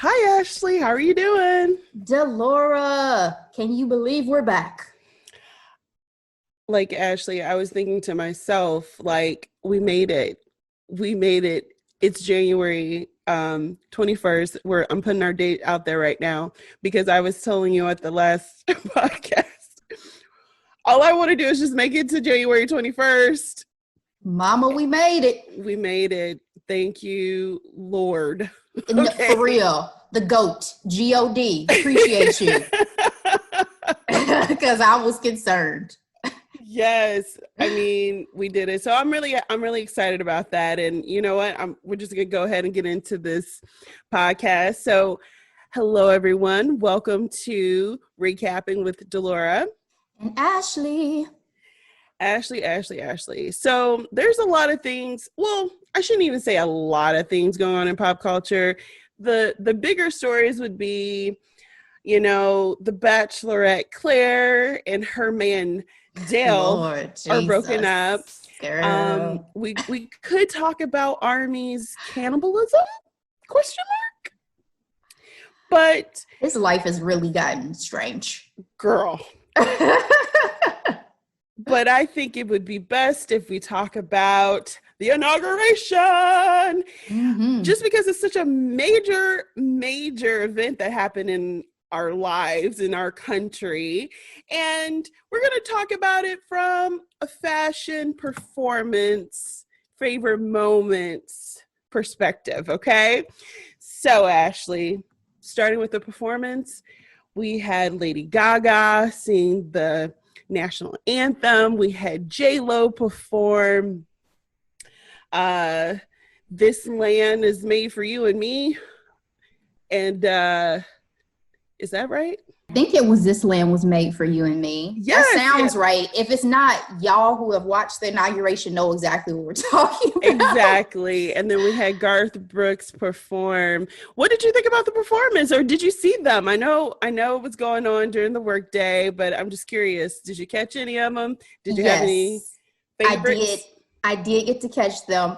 Hi, Ashley. How are you doing? Delora, can you believe we're back? Like, Ashley, I was thinking to myself, like, we made it. We made it. It's January 21st. I'm putting our date out there right now because I was telling you at the last podcast, all I want to do is just make it to January 21st. Mama, we made it. We made it. Thank you, Lord. No, Okay. for real. The GOAT, G-O-D. Appreciate you. Because I was concerned. Yes, I mean, we did it. So I'm really excited about that. And you know what? We're just gonna go ahead and get into this podcast. So, hello everyone. Welcome to Recapping with Delora. And Ashley. Ashley. So there's a lot of things. Well, I shouldn't even say a lot of things going on in pop culture. The bigger stories would be, the Bachelorette Claire and her man Dale are broken up. We could talk about Army's cannibalism? Question mark. But his life has really gotten strange. Girl. But I think it would be best if we talk about the inauguration, just because it's such a major event that happened in our lives, in our country. And we're going to talk about it from a fashion, performance, favorite moments perspective, okay? So, Ashley, starting with the performance, we had Lady Gaga sing the national anthem. We had J-Lo perform This Land is Made for You and Me. And is that right? I think it was This Land Was Made for You and Me. Yes, that sounds right. If it's not, y'all who have watched the inauguration know exactly what we're talking about. Exactly. And then we had Garth Brooks perform. What did you think about the performance, or did you see them? I know what's going on during the workday, but I'm just curious. Did you catch any of them? Did you have any favorites? I did get to catch them.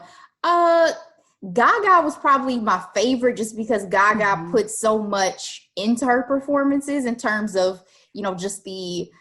Gaga was probably my favorite just because Gaga put so much into her performances in terms of, just the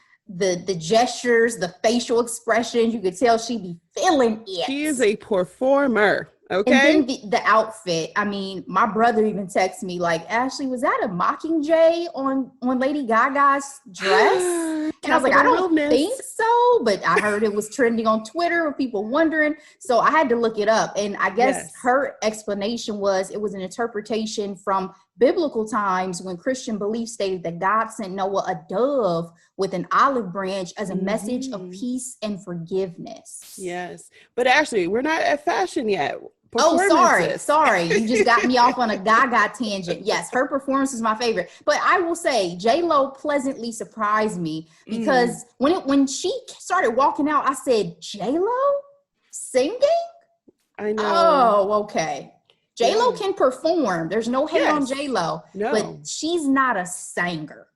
gestures, the facial expressions. You could tell she'd be feeling it. She is a performer. Okay. And then the outfit. I mean, my brother even texted me like, Ashley, was that a Mockingjay on Lady Gaga's dress? And I was like, I don't think so, but I heard it was trending on Twitter with people wondering. So I had to look it up. And I guess her explanation was it was an interpretation from biblical times when Christian belief stated that God sent Noah a dove with an olive branch as a message of peace and forgiveness. Yes. But actually, we're not at fashion yet. Oh, sorry. You just got me off on a Gaga tangent. Yes, her performance is my favorite. But I will say, J-Lo pleasantly surprised me because when she started walking out, I said, J-Lo singing? I know. Oh, okay. J-Lo can perform. There's no hate on J-Lo. No. But she's not a singer.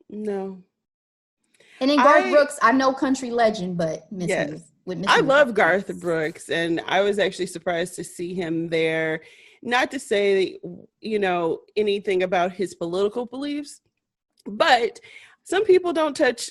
No. And then Garth Brooks, I know country legend, but I love Garth Brooks, and I was actually surprised to see him there. Not to say, anything about his political beliefs, but some people don't touch,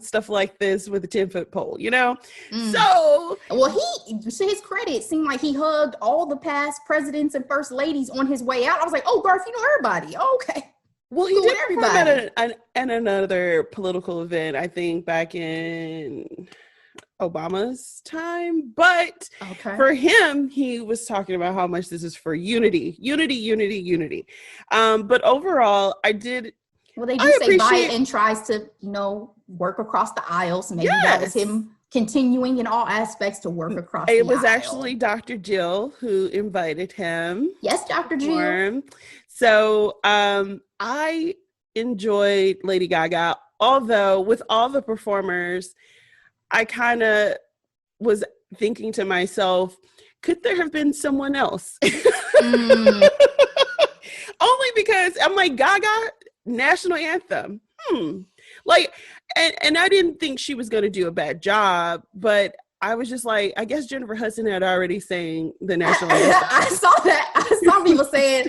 stuff like this with a 10-foot pole, So, well, to his credit, seemed like he hugged all the past presidents and first ladies on his way out. I was like, oh, Garth, you know everybody. Oh, okay. Well, he did everybody at another political event, I think, back in Obama's time, but for him, he was talking about how much this is for unity. But overall, I did. Well, they do say Biden tries to, work across the aisle. So maybe that was him continuing in all aspects to work across the aisle. It was actually Dr. Jill who invited him. Yes, Dr. Jill. So I enjoyed Lady Gaga, although with all the performers, I kind of was thinking to myself, could there have been someone else? Only because I'm like, Gaga, national anthem. Like, and I didn't think she was going to do a bad job, but I was just like, I guess Jennifer Hudson had already sang the national anthem. I saw that. I saw people saying,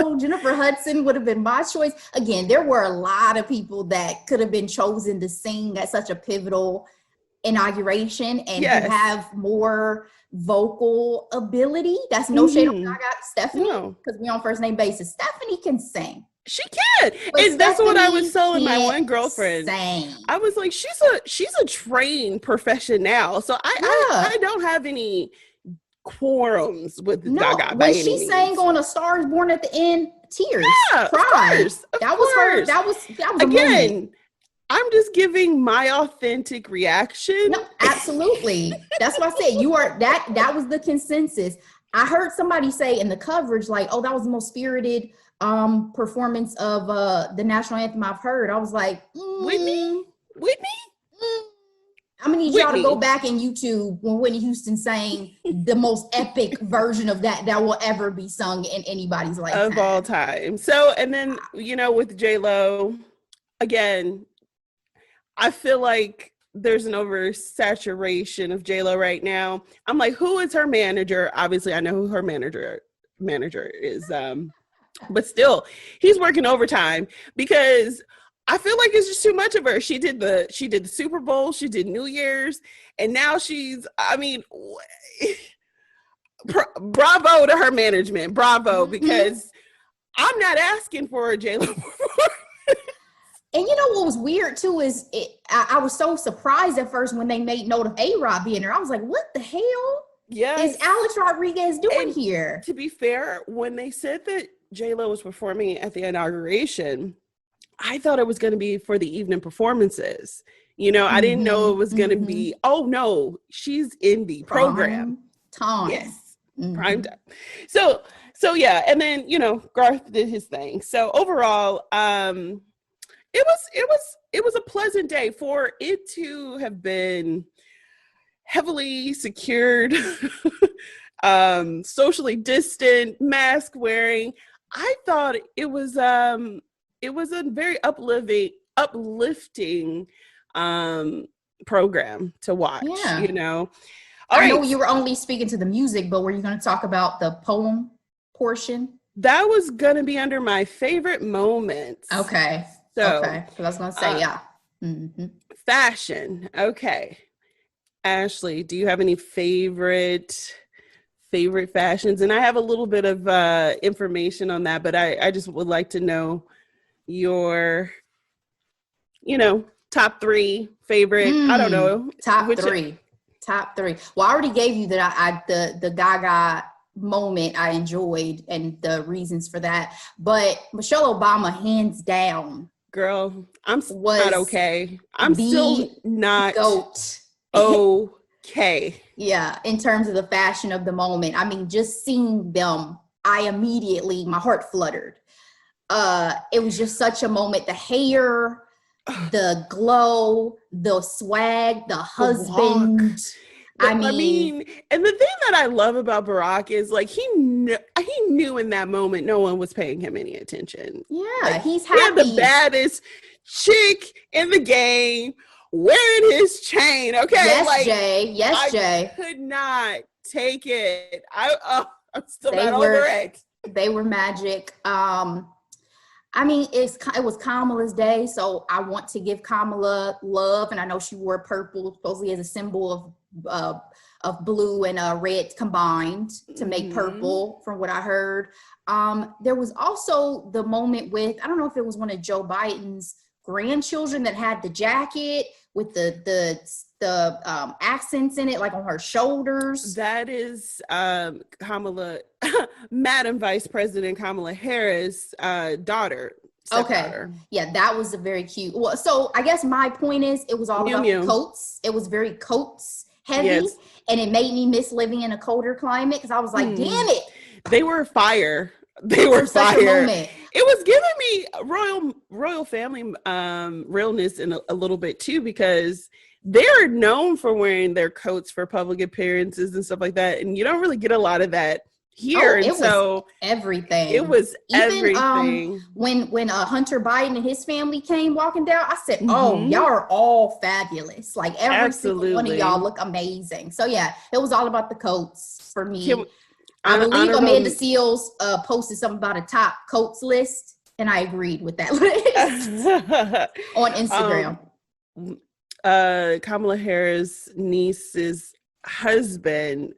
know, Jennifer Hudson would have been my choice. Again, there were a lot of people that could have been chosen to sing at such a pivotal inauguration and who have more vocal ability. That's no shade on Gaga. Stephanie, because we're on first name basis. Stephanie can sing. She can. And that's what I was telling my one girlfriend. I was like, she's a trained professional. So I don't have any quorums with Gaga. When she sang on A Star Is Born at the end, tears, cries. That was her. That was again. I'm just giving my authentic reaction. No, absolutely. That's what I said. You are that was the consensus. I heard somebody say in the coverage, like, "Oh, that was the most spirited performance of the national anthem I've heard." I was like, Whitney. I'm gonna need y'all to go back in YouTube when Whitney Houston sang the most epic version of that will ever be sung in anybody's lifetime of all time. So, and then with J-Lo, again, I feel like there's an oversaturation of J-Lo right now. I'm like, who is her manager? Obviously, I know who her manager is. But still, he's working overtime because I feel like it's just too much of her. She did the Super Bowl, she did New Year's, and now bravo to her management. Bravo, because I'm not asking for a J-Lo performance. And you know what was weird too is I was so surprised at first when they made note of A-Rod being there. I was like, what the hell is Alex Rodriguez doing here? To be fair, when they said that J-Lo was performing at the inauguration, I thought it was going to be for the evening performances. I didn't know it was going to be, oh no, she's in the program. Time. Yes. Prime time. So yeah. And then, Garth did his thing. So overall, it was a pleasant day for it to have been heavily secured, socially distant, mask wearing. I thought it was a very uplifting program to watch. Yeah. I know you were only speaking to the music, but were you going to talk about the poem portion? That was going to be under my favorite moments. Okay. So, because I was going to say, fashion. Okay. Ashley, do you have any favorite fashions? And I have a little bit of information on that, but I just would like to know your, top 3 favorite. I don't know. Top three. Well, I already gave you that the Gaga moment I enjoyed and the reasons for that. But Michelle Obama, hands down. Girl, I'm not okay. I'm still not GOAT. Okay. Yeah, in terms of the fashion of the moment. I mean, just seeing them, my heart fluttered. It was just such a moment. The hair, the glow, the swag, the husband. I mean, and the thing that I love about Barack is like he knew in that moment no one was paying him any attention. Yeah, he's happy. He had the baddest chick in the game wearing his chain. Okay, yes, Jay. Yes, Jay. I could not take it. I'm still not over it. They were magic. I mean, it was Kamala's day, so I want to give Kamala love, and I know she wore purple supposedly as a symbol of blue and red combined to make purple, from what I heard. There was also the moment with, I don't know if it was one of Joe Biden's grandchildren that had the jacket with the accents in it, like on her shoulders. That is Kamala, Madam Vice President Kamala Harris' daughter. Okay. Yeah, that was a very cute. Well, so I guess my point is it was all about the coats. It was very coats heavy, and it made me miss living in a colder climate because I was like, damn it. They were fire. They were fire. It was giving me royal family realness in a little bit too, because they're known for wearing their coats for public appearances and stuff like that, and you don't really get a lot of that here. It was everything. It was everything. When Hunter Biden and his family came walking down, I said, "Oh, y'all are all fabulous! Like every single one of y'all look amazing." So yeah, it was all about the coats for me. I believe Amanda Seales posted something about a top coats list, and I agreed with that list on Instagram. Kamala Harris' niece's husband,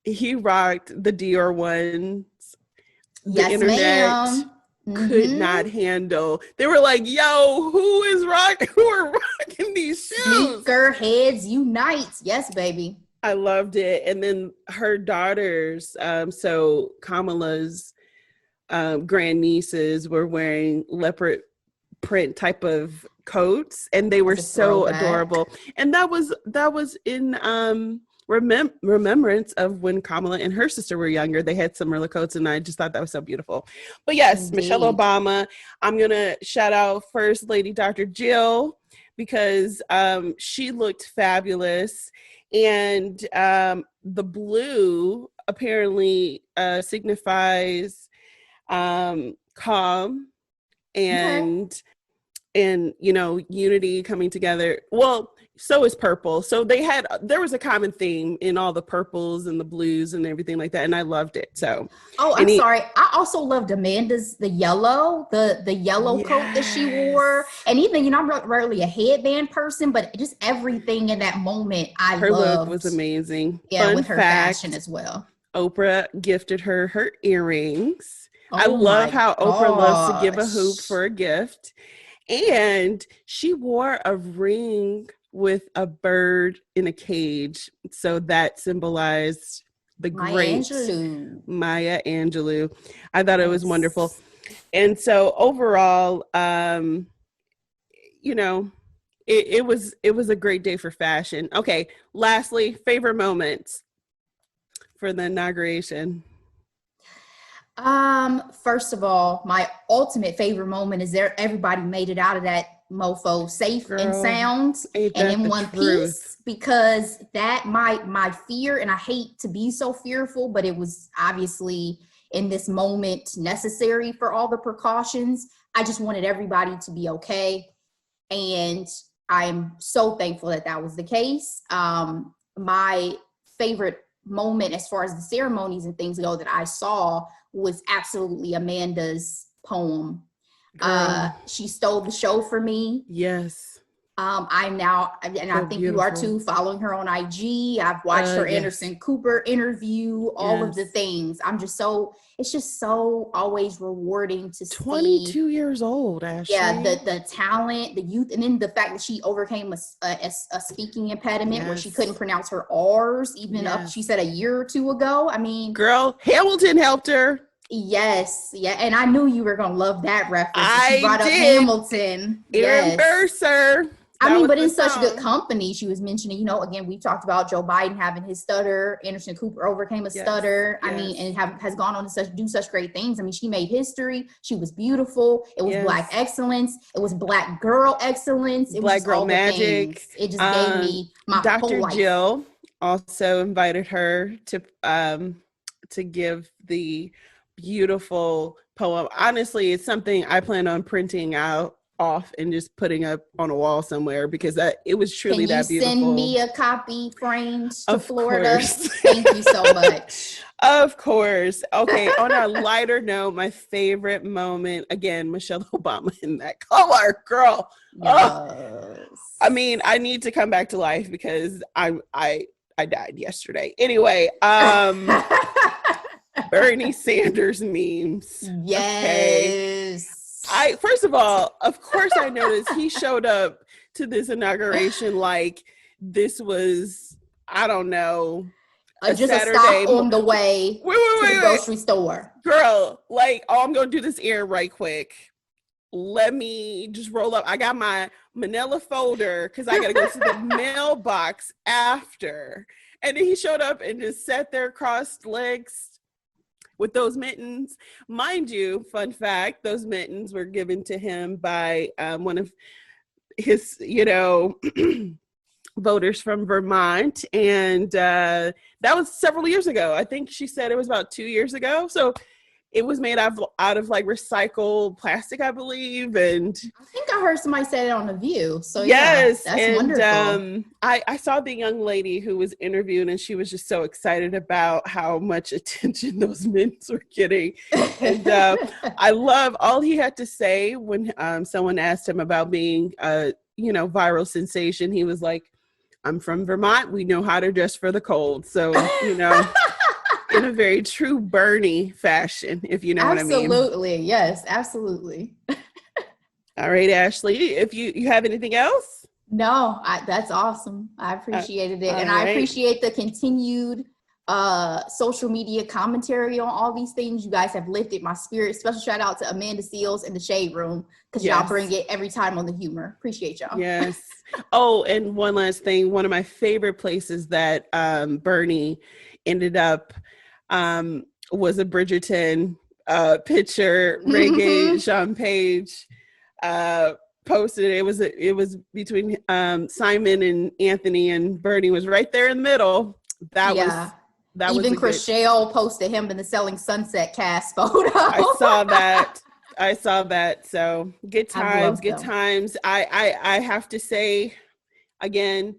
he rocked the Dior ones. The internet could not handle. They were like, "Yo, who are rocking these shoes?" Sneaker heads unite. Yes, baby. I loved it. And then her daughters, so Kamala's grandnieces were wearing leopard print type of coats, and they were so adorable. And that was in remembrance of when Kamala and her sister were younger. They had similar coats, and I just thought that was so beautiful. But yes, indeed. Michelle Obama. I'm gonna shout out First Lady Dr. Jill, because she looked fabulous, and the blue apparently signifies calm and unity, coming together. Well, so is purple. So there was a common theme in all the purples and the blues and everything like that, and I loved it. So sorry, I also loved Amanda's the yellow coat that she wore. And even, I'm not really a headband person, but just everything in that moment her loved. Look was amazing. Yeah, with her fashion as well. Oprah gifted her earrings. I love how Oprah loves to give a hoop for a gift. And she wore a ring with a bird in a cage. So that symbolized the great Maya Angelou. I thought it was wonderful. And so overall, it was a great day for fashion. Okay, lastly, favorite moments for the inauguration. First of all, my ultimate favorite moment is everybody made it out of that mofo safe and sound and in one piece, because that my fear, and I hate to be so fearful, but it was obviously in this moment necessary for all the precautions. I just wanted everybody to be okay, and I'm so thankful that was the case. My favorite moment as far as the ceremonies and things go that I saw was absolutely Amanda's poem. She stole the show for me. Yes. I'm now, and so I think beautiful. You are too, following her on IG. I've watched her Anderson Cooper interview, all of the things. It's just so always rewarding to 22 years old, Ashley. Yeah, the talent, the youth, and then the fact that she overcame a speaking impediment where she couldn't pronounce her R's even up, she said, a year or two ago. I mean, girl, Hamilton helped her. Yes, and I knew you were gonna love that reference. She brought up Hamilton. Aaron Burser. But in such good company. She was mentioning, again, we talked about Joe Biden having his stutter. Anderson Cooper overcame a stutter. Yes. I mean, and has gone on to do such great things. I mean, she made history. She was beautiful. It was Black excellence. It was Black girl excellence. It Black was girl magic. It just gave me my whole life. Dr. Jill also invited her to give the beautiful poem. Honestly, it's something I plan on printing off and just putting up on a wall somewhere, because it was truly that beautiful. Can you send me a copy framed to Florida? Thank you so much. Of course. Okay, on a lighter note, my favorite moment, again, Michelle Obama in that color, girl. Yes. I mean, I need to come back to life because I died yesterday. Anyway, Bernie Sanders memes. Yes. Okay. First of all, of course I noticed he showed up to this inauguration like this was, I don't know, just Saturday. A stop on the way to the grocery store. Girl, I'm going to do this errand right quick. Let me just roll up. I got my manila folder because I got to go to the mailbox after. And then he showed up and just sat there crossed legs with those mittens. Mind you, fun fact, those mittens were given to him by one of his, voters from Vermont. And that was several years ago. I think she said it was about 2 years ago. So it was made out of like recycled plastic, I believe. And I think I heard somebody say it on The View. So yes, that's and wonderful. I saw the young lady who was interviewed, and she was just so excited about how much attention those mints were getting. And I love all he had to say when someone asked him about being viral sensation. He was like, I'm from Vermont. We know how to dress for the cold. So, in a very true Bernie fashion, if you know what I mean. Absolutely. Yes, absolutely. All right, Ashley, if you have anything else? No, that's awesome. I appreciated it. And I appreciate the continued social media commentary on all these things. You guys have lifted my spirit. Special shout out to Amanda Seals in the Shade Room, because y'all bring it every time on the humor. Appreciate y'all. Yes. Oh, and one last thing. One of my favorite places that Bernie ended up was a Bridgerton picture. Reggae Sean Page posted it. It was between Simon and Anthony, and Bernie was right there in the middle. That was even Chrishell posted him in the Selling Sunset cast photo. I saw that. So good times. I have to say again,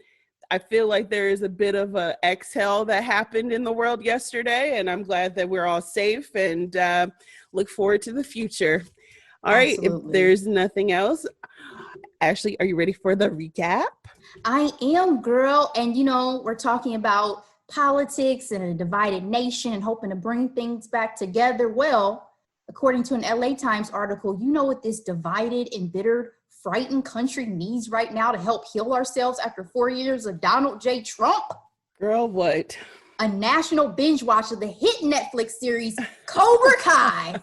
I feel like there is a bit of a exhale that happened in the world yesterday, and I'm glad that we're all safe and look forward to the future. All right, if there's nothing else, Ashley, are you ready for the recap? I am, girl. And we're talking about politics and a divided nation and hoping to bring things back together. Well, according to an LA Times article, you know what this divided, embittered, frightened country needs right now to help heal ourselves after 4 years of Donald J. Trump? Girl, what? A national binge watch of the hit Netflix series Cobra Kai,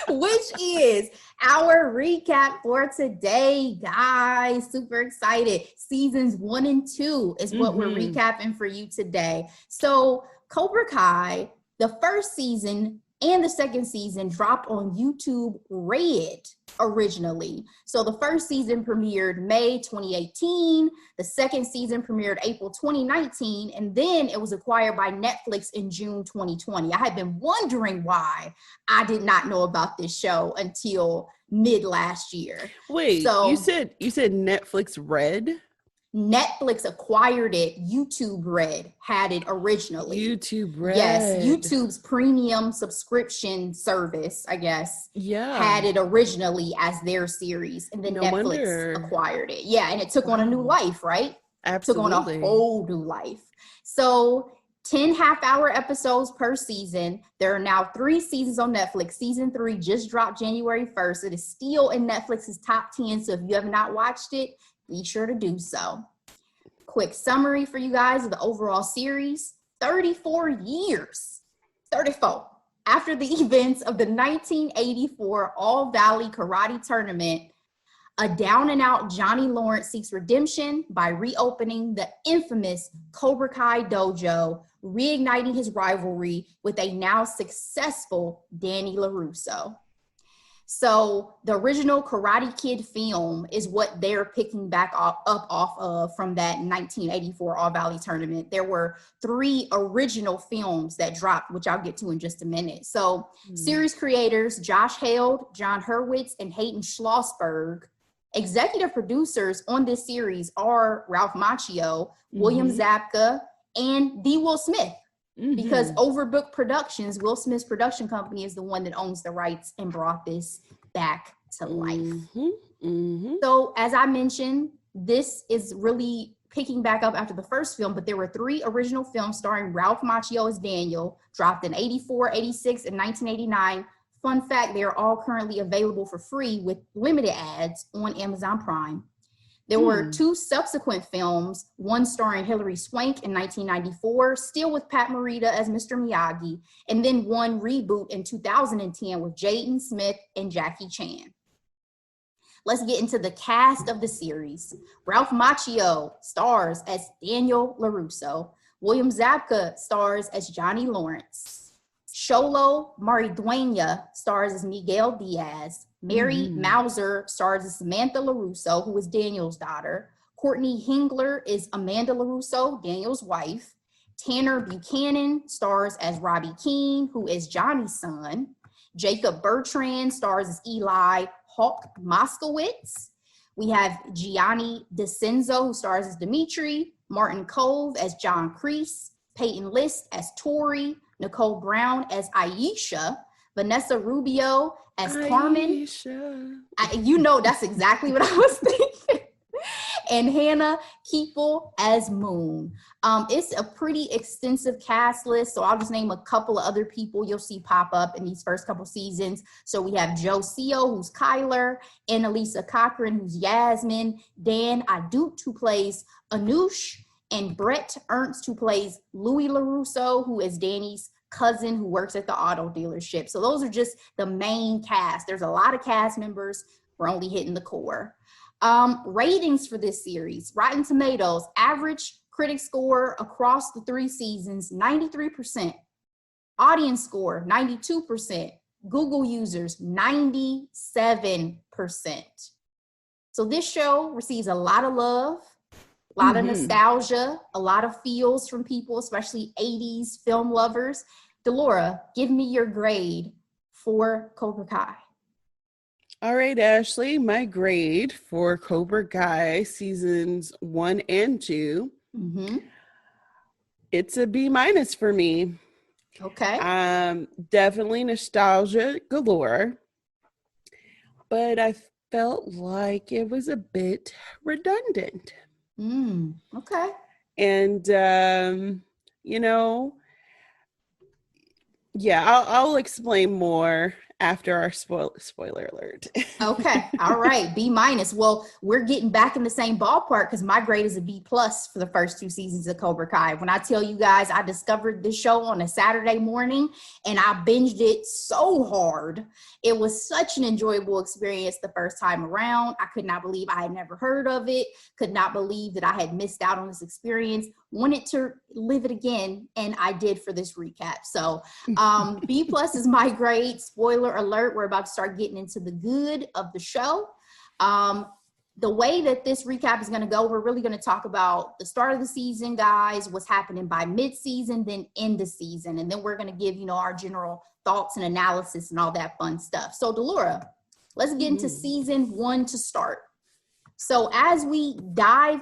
which is our recap for today, guys. Super excited. Seasons 1 and 2 is what we're recapping for you today. So Cobra Kai, the first season and the second season dropped on YouTube Red originally. So the first season premiered May 2018. The second season premiered April 2019. And then it was acquired by Netflix in June 2020. I had been wondering why I did not know about this show until mid last year. Wait, so you said Netflix Red? Netflix acquired it. YouTube Red had it originally. YouTube Red. Yes, YouTube's premium subscription service, I guess, had it originally as their series. And then Netflix acquired it. Yeah, and it took on a new life, right? Absolutely. Took on a whole new life. So 10 half-hour episodes per season. There are now 3 seasons on Netflix. Season 3 just dropped January 1st. It is still in Netflix's top 10. So if you have not watched it, be sure to do so. Quick summary for you guys of the overall series. 34 years, 34, after the events of the 1984 All-Valley Karate Tournament, a down-and-out Johnny Lawrence seeks redemption by reopening the infamous Cobra Kai dojo, reigniting his rivalry with a now successful Danny LaRusso. So the original Karate Kid film is what they're picking back up off of from that 1984 All-Valley Tournament. There were 3 original films that dropped, which I'll get to in just a minute. So series creators Josh Held, John Hurwitz, and Hayden Schlossberg. Executive producers on this series are Ralph Macchio, William Zabka, and D. Will Smith. Because Overbook Productions, Will Smith's production company, is the one that owns the rights and brought this back to life. So as I mentioned, this is really picking back up after the first film, but there were 3 original films starring Ralph Macchio as Daniel, dropped in 84, 86, and 1989. Fun fact, they are all currently available for free with limited ads on Amazon Prime. There were 2 subsequent films, one starring Hilary Swank in 1994, still with Pat Morita as Mr. Miyagi, and then one reboot in 2010 with Jaden Smith and Jackie Chan. Let's get into the cast of the series. Ralph Macchio stars as Daniel LaRusso. William Zabka stars as Johnny Lawrence. Xolo Maridueña stars as Miguel Diaz. Mary Mauser stars as Samantha LaRusso, who is Daniel's daughter. Courtney Hingler is Amanda LaRusso, Daniel's wife. Tanner Buchanan stars as Robbie Keene, who is Johnny's son. Jacob Bertrand stars as Eli Hawk Moskowitz. We have Gianni DeCenzo, who stars as Dimitri. Martin Cove as John Kreese. Peyton List as Tori. Nicole Brown as Aisha. Vanessa Rubio as Carmen. That's exactly what I was thinking. And Hannah Keeple as Moon. It's a pretty extensive cast list, so I'll just name a couple of other people you'll see pop up in these first couple seasons. So we have Joe Seo, who's Kyler, Annalisa Cochran, who's Yasmin, Dan Adut, who plays Anush, and Brett Ernst, who plays Louis LaRusso, who is Danny's cousin who works at the auto dealership. So those are just the main cast. There's a lot of cast members. We're only hitting the core. Ratings for this series: Rotten Tomatoes, average critic score across the 3 seasons, 93%. Audience score, 92%. Google users, 97%. So this show receives a lot of love, a lot of nostalgia, a lot of feels from people, especially 80s film lovers. Delora, give me your grade for Cobra Kai. All right, Ashley, my grade for Cobra Kai seasons 1 and 2, it's a B- for me. Okay. Definitely nostalgia galore, but I felt like it was a bit redundant. Okay. And, I'll explain more after our spoiler alert. Okay. All right. B-. Well, we're getting back in the same ballpark because my grade is a B+ for the first 2 seasons of Cobra Kai. When I tell you guys, I discovered this show on a Saturday morning and I binged it so hard. It was such an enjoyable experience the first time around. I could not believe I had never heard of it. Could not believe that I had missed out on this experience. Wanted to live it again, and I did for this recap. So B+ is my grade. Spoiler alert, we're about to start getting into the good of the show. The way that this recap is going to go, we're really going to talk about the start of the season, guys, what's happening by mid-season, then end the season, and then we're going to give, our general thoughts and analysis and all that fun stuff. So Delora, let's get into season 1 to start. So as we dive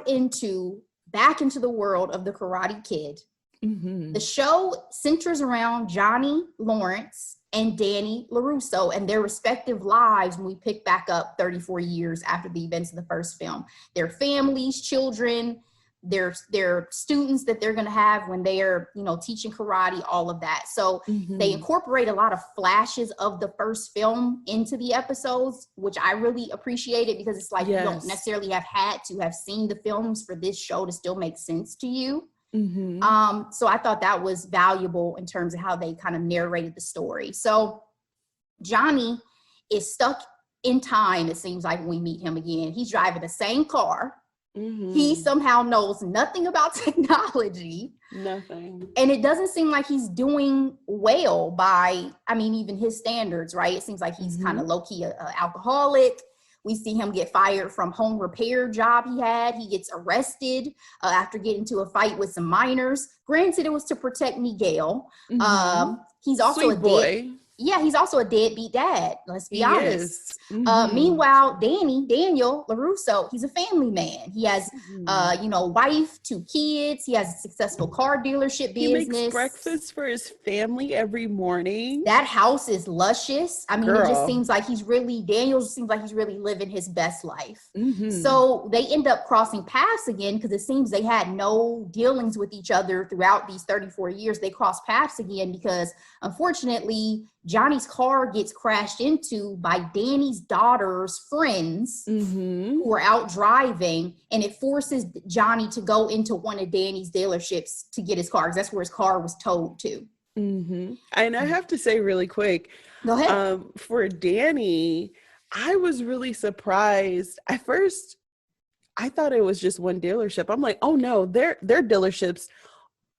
back into the world of the Karate Kid, the show centers around Johnny Lawrence and Danny LaRusso and their respective lives when we pick back up 34 years after the events of the first film. Their families, children, their students that they're going to have when they are, teaching karate, all of that. So they incorporate a lot of flashes of the first film into the episodes, which I really appreciated because it's like you don't necessarily had to have seen the films for this show to still make sense to you. So I thought that was valuable in terms of how they kind of narrated the story. So Johnny is stuck in time, it seems like, when we meet him again. He's driving the same car. He somehow knows nothing about technology. Nothing. And it doesn't seem like he's doing well by, even his standards, right? It seems like he's kind of low-key an alcoholic. We see him get fired from home repair job he had. He gets arrested after getting into a fight with some minors. Granted, it was to protect Miguel. He's also he's also a deadbeat dad. Let's be honest. Meanwhile, Daniel LaRusso, he's a family man. He has, wife, 2 kids. He has a successful car dealership business. He makes breakfast for his family every morning. That house is luscious. It just seems like Daniel seems like he's really living his best life. So they end up crossing paths again because it seems they had no dealings with each other throughout these 34 years. They cross paths again because, unfortunately, Johnny's car gets crashed into by Danny's daughter's friends who are out driving, and it forces Johnny to go into one of Danny's dealerships to get his car, because that's where his car was towed to. And I have to say really quick, go ahead. For Danny, I was really surprised. At first, I thought it was just one dealership. I'm like, oh no, they're dealerships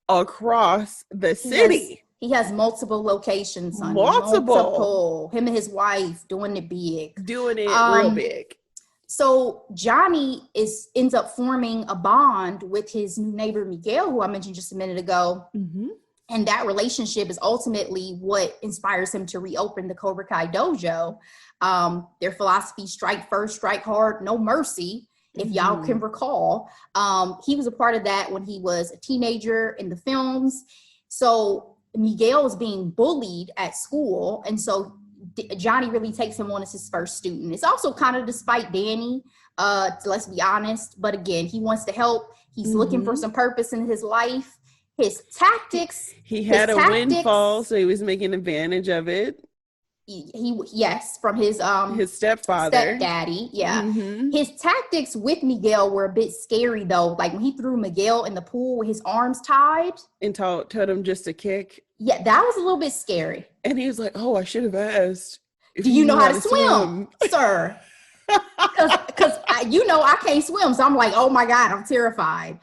across the city. He has multiple locations, honey. Multiple. Him and his wife doing it big. Doing it real big. So Johnny ends up forming a bond with his new neighbor, Miguel, who I mentioned just a minute ago. Mm-hmm. And that relationship is ultimately what inspires him to reopen the Cobra Kai dojo. Their philosophy, strike first, strike hard, no mercy. If y'all can recall, he was a part of that when he was a teenager in the films. So Miguel was being bullied at school. And so Johnny really takes him on as his first student. It's also kind of despite Danny, let's be honest. But again, he wants to help. He's looking for some purpose in his life. His tactics. He had a windfall, so he was making advantage of it. Yes, from his stepdaddy. Yeah. Mm-hmm. His tactics with Miguel were a bit scary though. Like when he threw Miguel in the pool with his arms tied and told him just to kick. Yeah, that was a little bit scary. And he was like, "Oh, I should have asked. Do you know how to swim, sir?" Because I can't swim, so I'm like, oh my God, I'm terrified.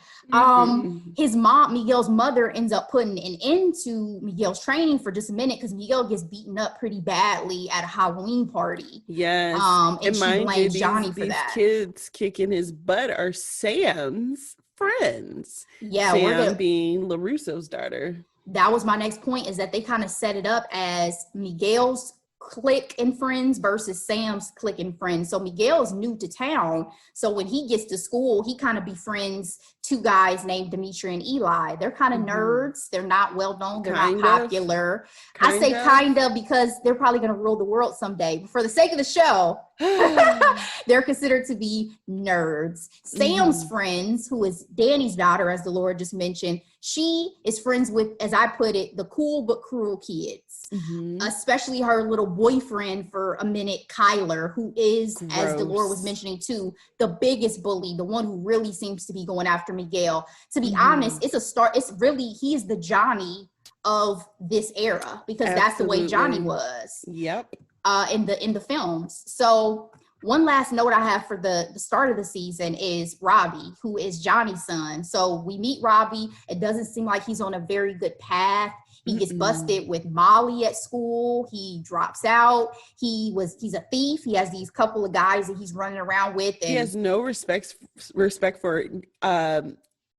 His mom, Miguel's mother, ends up putting an end to Miguel's training for just a minute because Miguel gets beaten up pretty badly at a Halloween party. Yes, and she blames Johnny for that. These kids kicking his butt are Sam's friends. Yeah, Sam being LaRusso's daughter. That was my next point, is that they kind of set it up as Miguel's clique and friends versus Sam's clique and friends. So Miguel is new to town. So when he gets to school, he kind of befriends two guys named Dimitri and Eli. They're kind of nerds. They're not well known. They're not popular. I say kind of because they're probably going to rule the world someday. But for the sake of the show, they're considered to be nerds. Sam's friends, who is Danny's daughter, as the Lord just mentioned, she is friends with, as I put it, the cool but cruel kids, especially her little boyfriend for a minute, Kyler, who is, as the Lord was mentioning too, the biggest bully, the one who really seems to be going after Miguel. To be honest, it's he is the Johnny of this era, because that's the way Johnny was. Yep. In the films. So one last note I have for the start of the season is Robbie, who is Johnny's son. So we meet Robbie. It doesn't seem like he's on a very good path. He gets busted with Molly at school. He drops out. He's a thief. He has these couple of guys that he's running around with. And he has no respect for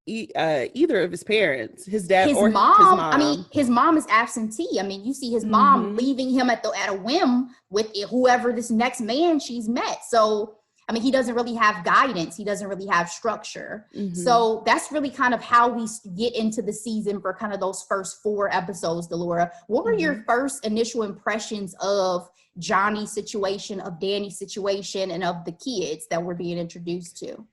either of his parents, his dad or his mom. I mean, his mom is absentee. I mean, you see his mom leaving him at a whim with whoever this next man she's met. So, I mean, he doesn't really have guidance. He doesn't really have structure. So that's really kind of how we get into the season for kind of those first 4 episodes, Delora. What were your first initial impressions of Johnny's situation, of Danny's situation, and of the kids that we're being introduced to?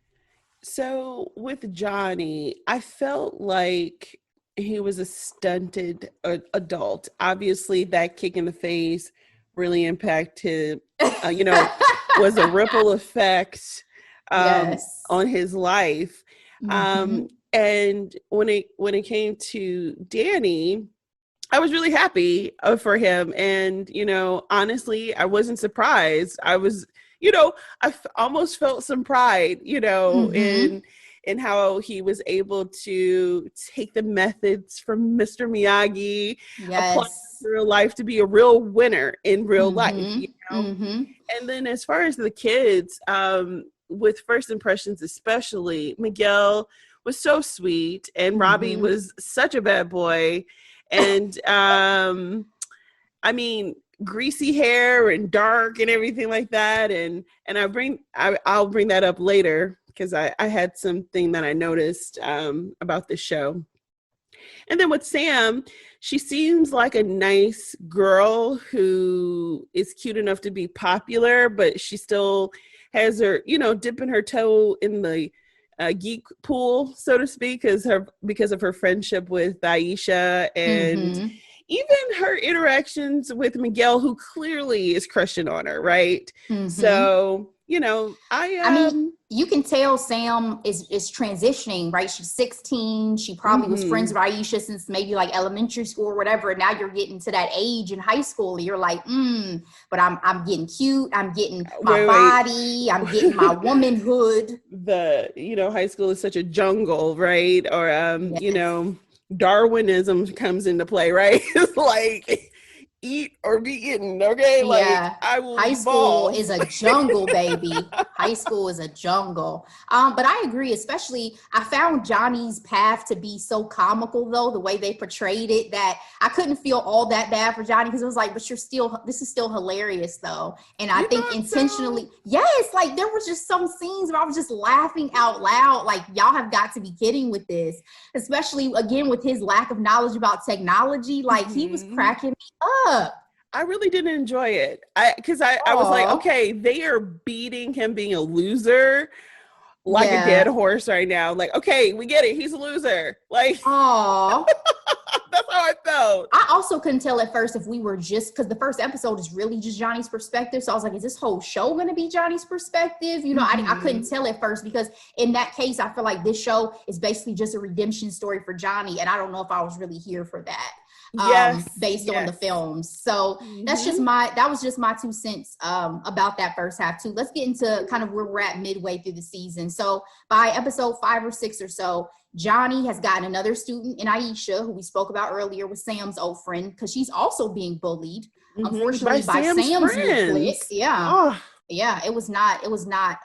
So with Johnny, I felt like he was a stunted adult. Obviously, that kick in the face really impacted, was a ripple effect on his life. And when it came to Danny, I was really happy for him. And, honestly, I wasn't surprised. I was, I almost felt some pride, in how he was able to take the methods from Mr. Miyagi, apply in real life to be a real winner in real life, And then as far as the kids, with first impressions especially, Miguel was so sweet and Robbie was such a bad boy. And I mean, greasy hair and dark and everything like that. And I'll bring that up later because I had something that I noticed about the show. And then with Sam, she seems like a nice girl who is cute enough to be popular, but she still has her, dipping her toe in the geek pool, so to speak, because of her friendship with Aisha and even her interactions with Miguel, who clearly is crushing on her, right? So, I mean, you can tell Sam is transitioning, right? She's 16. She probably was friends with Aisha since maybe like elementary school or whatever. And now you're getting to that age in high school. You're like, but I'm getting cute. I'm getting my body. I'm getting my womanhood. High school is such a jungle, right? Or, Darwinism comes into play, right? It's like eat or be eaten, okay? Like, yeah. I will High school evolve. is a jungle, baby. High school is a jungle. But I agree, especially I found Johnny's path to be so comical, though, the way they portrayed it, that I couldn't feel all that bad for Johnny, because it was like, but this is still hilarious, though. And I think intentionally, so? Yes, like there was just some scenes where I was just laughing out loud. Like, y'all have got to be kidding with this, especially again with his lack of knowledge about technology. Like, he was cracking me up. I really didn't enjoy it. I was like, okay, they are beating him being a loser like a dead horse right now. Like, okay, we get it. He's a loser. Like, aww. That's how I felt. I also couldn't tell at first if we were just, because the first episode is really just Johnny's perspective. So I was like, is this whole show going to be Johnny's perspective? You know, I couldn't tell at first, because in that case, I feel like this show is basically just a redemption story for Johnny. And I don't know if I was really here for that. Based on the films. So that was just my 2 cents about that first half too. Let's get into kind of where we're at midway through the season. So by episode 5 or 6 or so, Johnny has gotten another student in Aisha, who we spoke about earlier, with Sam's old friend, because she's also being bullied, unfortunately, by Sam's clique. Yeah, it was not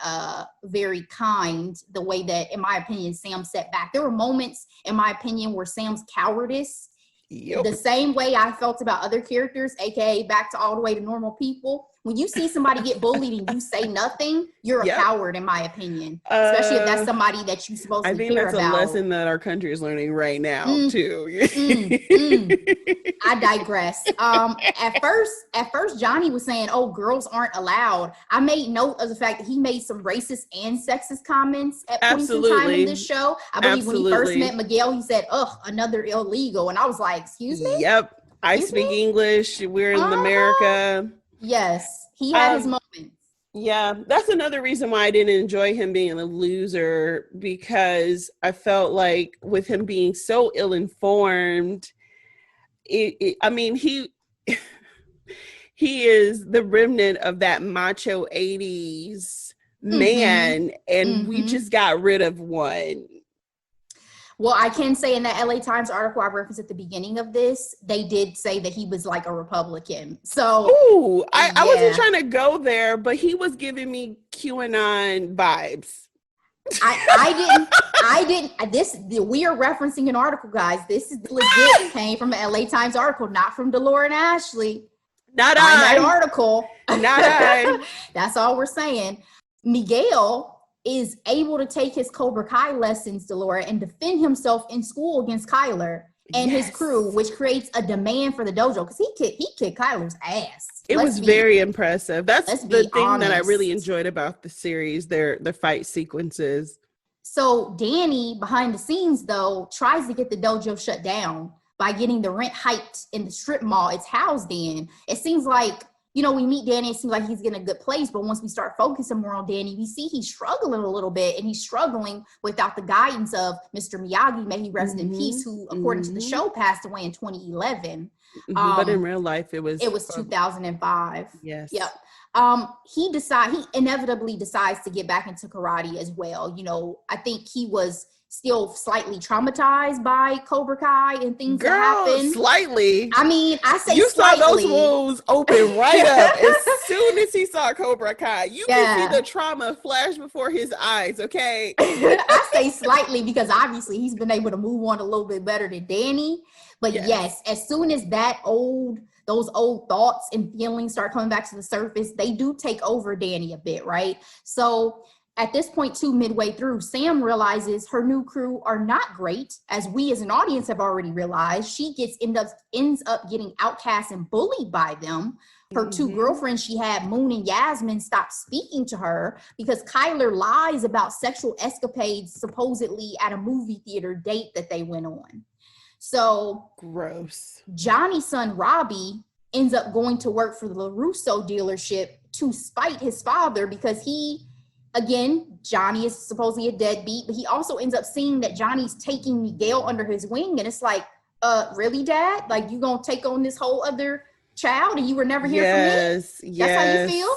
very kind, the way that, in my opinion, Sam set back. There were moments, in my opinion, where Sam's cowardice, the same way I felt about other characters, aka back to All the Way to Normal People. When you see somebody get bullied and you say nothing, you're a coward, in my opinion. Especially if that's somebody that you're supposed to care about. I think that's a lesson that our country is learning right now, too. I digress. At first, Johnny was saying, "Oh, girls aren't allowed." I made note of the fact that he made some racist and sexist comments at points in time in this show. I believe when he first met Miguel, he said, "Ugh, another illegal," and I was like, "Excuse me." Yep, I speak English. We're in America. Yes, he had his moments. Yeah, that's another reason why I didn't enjoy him being a loser, because I felt like with him being so ill-informed, I mean, he is the remnant of that macho 80s man, and we just got rid of one. Well, I can say in that LA Times article I referenced at the beginning of this, they did say that he was like a Republican. So, I wasn't trying to go there, but he was giving me QAnon vibes. I didn't. We are referencing an article, guys. This is legit. Came from an LA Times article, not from Delora and Ashley. Not that article. Not I. That's all we're saying. Miguel is able to take his Cobra Kai lessons, Delora, and defend himself in school against Kyler and his crew, which creates a demand for the dojo, because he kicked Kyler's ass. It was very impressive. That's the thing that I really enjoyed about the series, their fight sequences. So Danny, behind the scenes, though, tries to get the dojo shut down by getting the rent hiked in the strip mall it's housed in. It seems like, you know, we meet Danny, it seems like he's in a good place, but once we start focusing more on Danny, we see he's struggling a little bit, and he's struggling without the guidance of Mr. Miyagi, may he rest in peace, who, according to the show, passed away in 2011. But in real life, it was 2005. Yes. Yep. He inevitably decides to get back into karate as well. You know, I think he was still slightly traumatized by Cobra Kai and things that happened. Slightly. I mean, I say you slightly. Saw those wounds open right up as soon as he saw Cobra Kai. You can see the trauma flash before his eyes, okay? I say slightly because obviously he's been able to move on a little bit better than Danny. But yes, as soon as those old thoughts and feelings start coming back to the surface, they do take over Danny a bit, right? So at this point, too, midway through, Sam realizes her new crew are not great, as we as an audience have already realized. She ends up getting outcast and bullied by them. Her two girlfriends she had, Moon and Yasmin, stopped speaking to her because Kyler lies about sexual escapades supposedly at a movie theater date that they went on. So gross. Johnny's son, Robbie, ends up going to work for the LaRusso dealership to spite his father because again, Johnny is supposedly a deadbeat, but he also ends up seeing that Johnny's taking Miguel under his wing. And it's like, really, Dad? Like, you gonna take on this whole other child and you were never here for me? That's how you feel?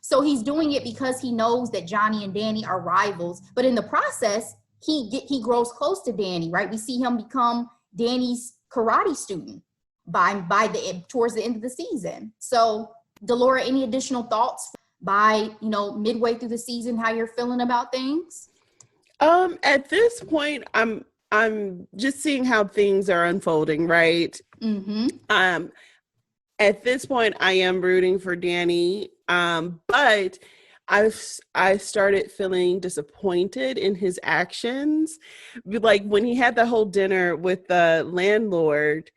So he's doing it because he knows that Johnny and Danny are rivals. But in the process, he grows close to Danny, right? We see him become Danny's karate student. towards the end of the season. So, Delora, any additional thoughts by, midway through the season, how you're feeling about things? At this point, I'm just seeing how things are unfolding, right? At this point, I am rooting for Danny, but I started feeling disappointed in his actions. Like when he had the whole dinner with the landlord,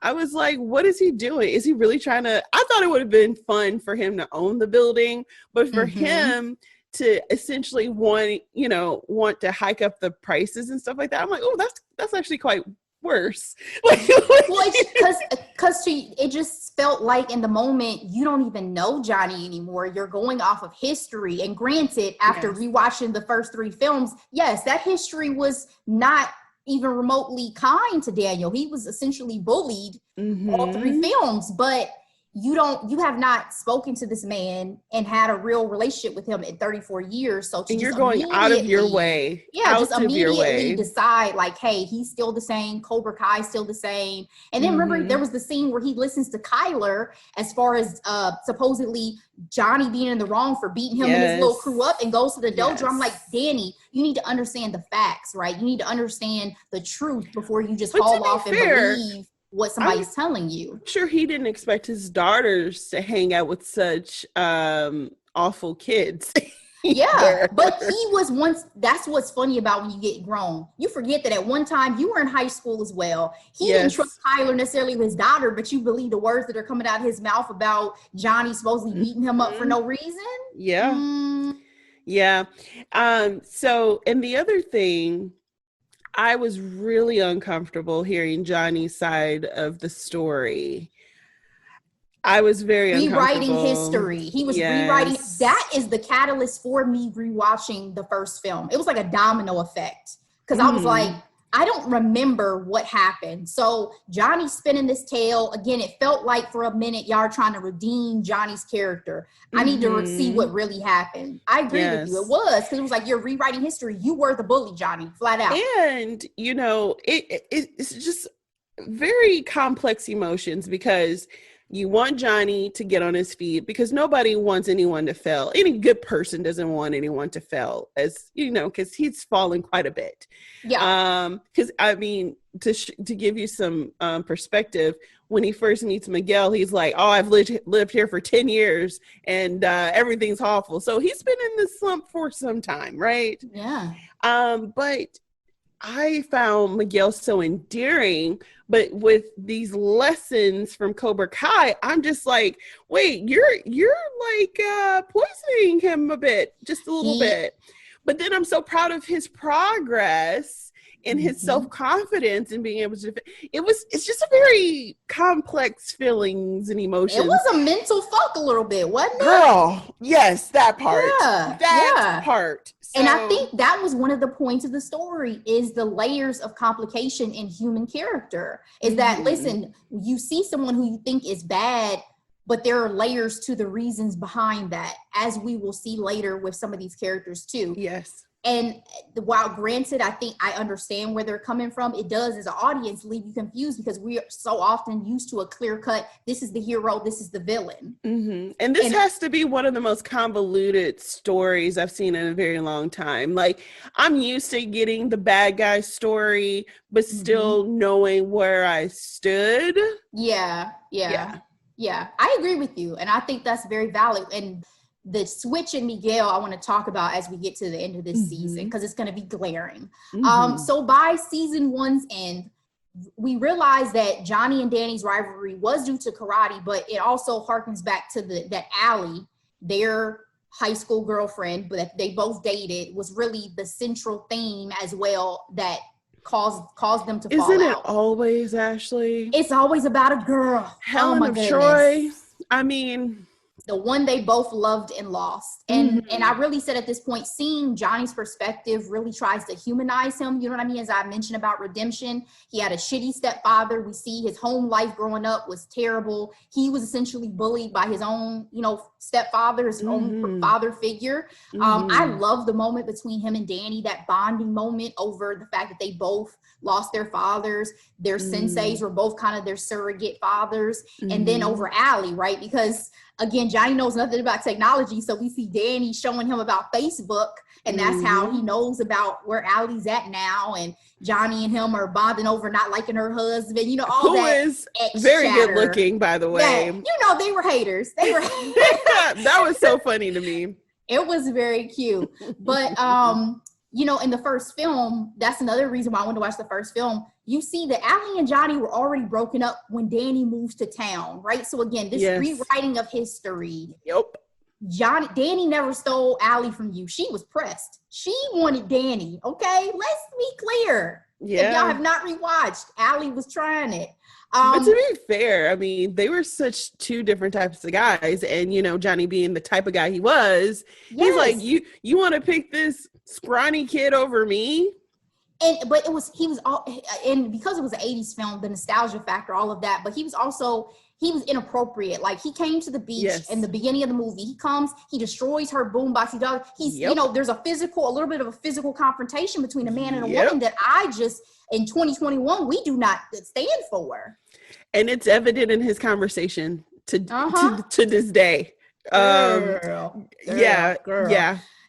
I was like, what is he doing? Is he really trying to? I thought it would have been fun for him to own the building, but for him to essentially want to hike up the prices and stuff like that, I'm like, oh, that's actually quite worse. Well, because it just felt like in the moment you don't even know Johnny anymore. You're going off of history, and granted, after rewatching the first 3 films, yes, that history was not even remotely kind to Daniel. He was essentially bullied all 3 films, but you have not spoken to this man and had a real relationship with him in 34 years. So and you're going out of your way. Yeah, just immediately decide like, hey, he's still the same. Cobra Kai is still the same. And then remember, there was the scene where he listens to Kyler as far as supposedly Johnny being in the wrong for beating him and his little crew up, and goes to the dojo. I'm like, Danny, you need to understand the facts, right? You need to understand the truth before you just haul off and believe what somebody's telling you. I'm sure he didn't expect his daughters to hang out with such awful kids. Yeah, but he was once. That's what's funny about when you get grown. You forget that at one time you were in high school as well. He didn't trust Tyler necessarily with his daughter, but you believe the words that are coming out of his mouth about Johnny supposedly beating him up for no reason. Yeah. So, and the other thing, I was really uncomfortable hearing Johnny's side of the story. I was very rewriting history. He was rewriting. That is the catalyst for me rewatching the first film. It was like a domino effect, because I was like, I don't remember what happened. So Johnny spinning this tale again. It felt like for a minute y'all are trying to redeem Johnny's character. I need to see what really happened. I agree with you. It was, because it was like you're rewriting history. You were the bully, Johnny, flat out. And it's just very complex emotions, because you want Johnny to get on his feet, because nobody wants anyone to fail. Any good person doesn't want anyone to fail, as because he's fallen quite a bit. Yeah. Because I mean, to give you some perspective, when he first meets Miguel, he's like, "Oh, I've lived here for 10 years, and everything's awful." So he's been in this slump for some time, right? Yeah. But I found Miguel so endearing, but with these lessons from Cobra Kai, I'm just like, wait, you're like poisoning him a bit, just a little bit. But then I'm so proud of his progress and his self-confidence and being able to, it's just a very complex feelings and emotions. It was a mental fuck a little bit, wasn't it? Girl, yes, that part. Yeah, that part. So, and I think that was one of the points of the story, is the layers of complication in human character. Is that, listen, you see someone who you think is bad, but there are layers to the reasons behind that, as we will see later with some of these characters too. Yes. And while granted, I think I understand where they're coming from, it does as an audience leave you confused, because we are so often used to a clear cut, this is the hero, this is the villain. And this has to be one of the most convoluted stories I've seen in a very long time. Like, I'm used to getting the bad guy story, but still knowing where I stood. Yeah. I agree with you. And I think that's very valid. And the switch in Miguel, I want to talk about as we get to the end of this season, because it's going to be glaring. So by season 1's end, we realized that Johnny and Danny's rivalry was due to karate, but it also harkens back to that Allie, their high school girlfriend, but that they both dated, was really the central theme as well that caused them to fall out. Isn't it always, Ashley? It's always about a girl. Helen of Troy. I mean, the one they both loved and lost. And I really said at this point, seeing Johnny's perspective really tries to humanize him. You know what I mean? As I mentioned about redemption, he had a shitty stepfather. We see his home life growing up was terrible. He was essentially bullied by his own, stepfather, his own father figure. I love the moment between him and Danny, that bonding moment over the fact that they both lost their fathers. Their senseis were both kind of their surrogate fathers. And then over Allie, right? Because again, Johnny knows nothing about technology. So we see Danny showing him about Facebook, and that's how he knows about where Allie's at now. And Johnny and him are bonding over not liking her husband, you know, all who that. Who is very good looking, by the way. Yeah, you know, they were haters. That was so funny to me. It was very cute. But, you know, in the first film, that's another reason why I wanted to watch the first film. You see that Allie and Johnny were already broken up when Danny moves to town, right? So again, this rewriting of history. Yep. Danny never stole Allie from you. She was pressed. She wanted Danny. Okay, let's be clear. Yeah. If y'all have not rewatched, Allie was trying it. But to be fair, I mean, they were such two different types of guys, and you know, Johnny being the type of guy he was, he's like, you want to pick this scrawny kid over me? But he was all, and because it was an 80s film, the nostalgia factor, all of that, but he was inappropriate. Like, he came to the beach in the beginning of the movie. He comes, he destroys her boombox. He does. He's, you know, there's a little bit of a physical confrontation between a man and a woman that in 2021, we do not stand for. And it's evident in his conversation to this day. Girl.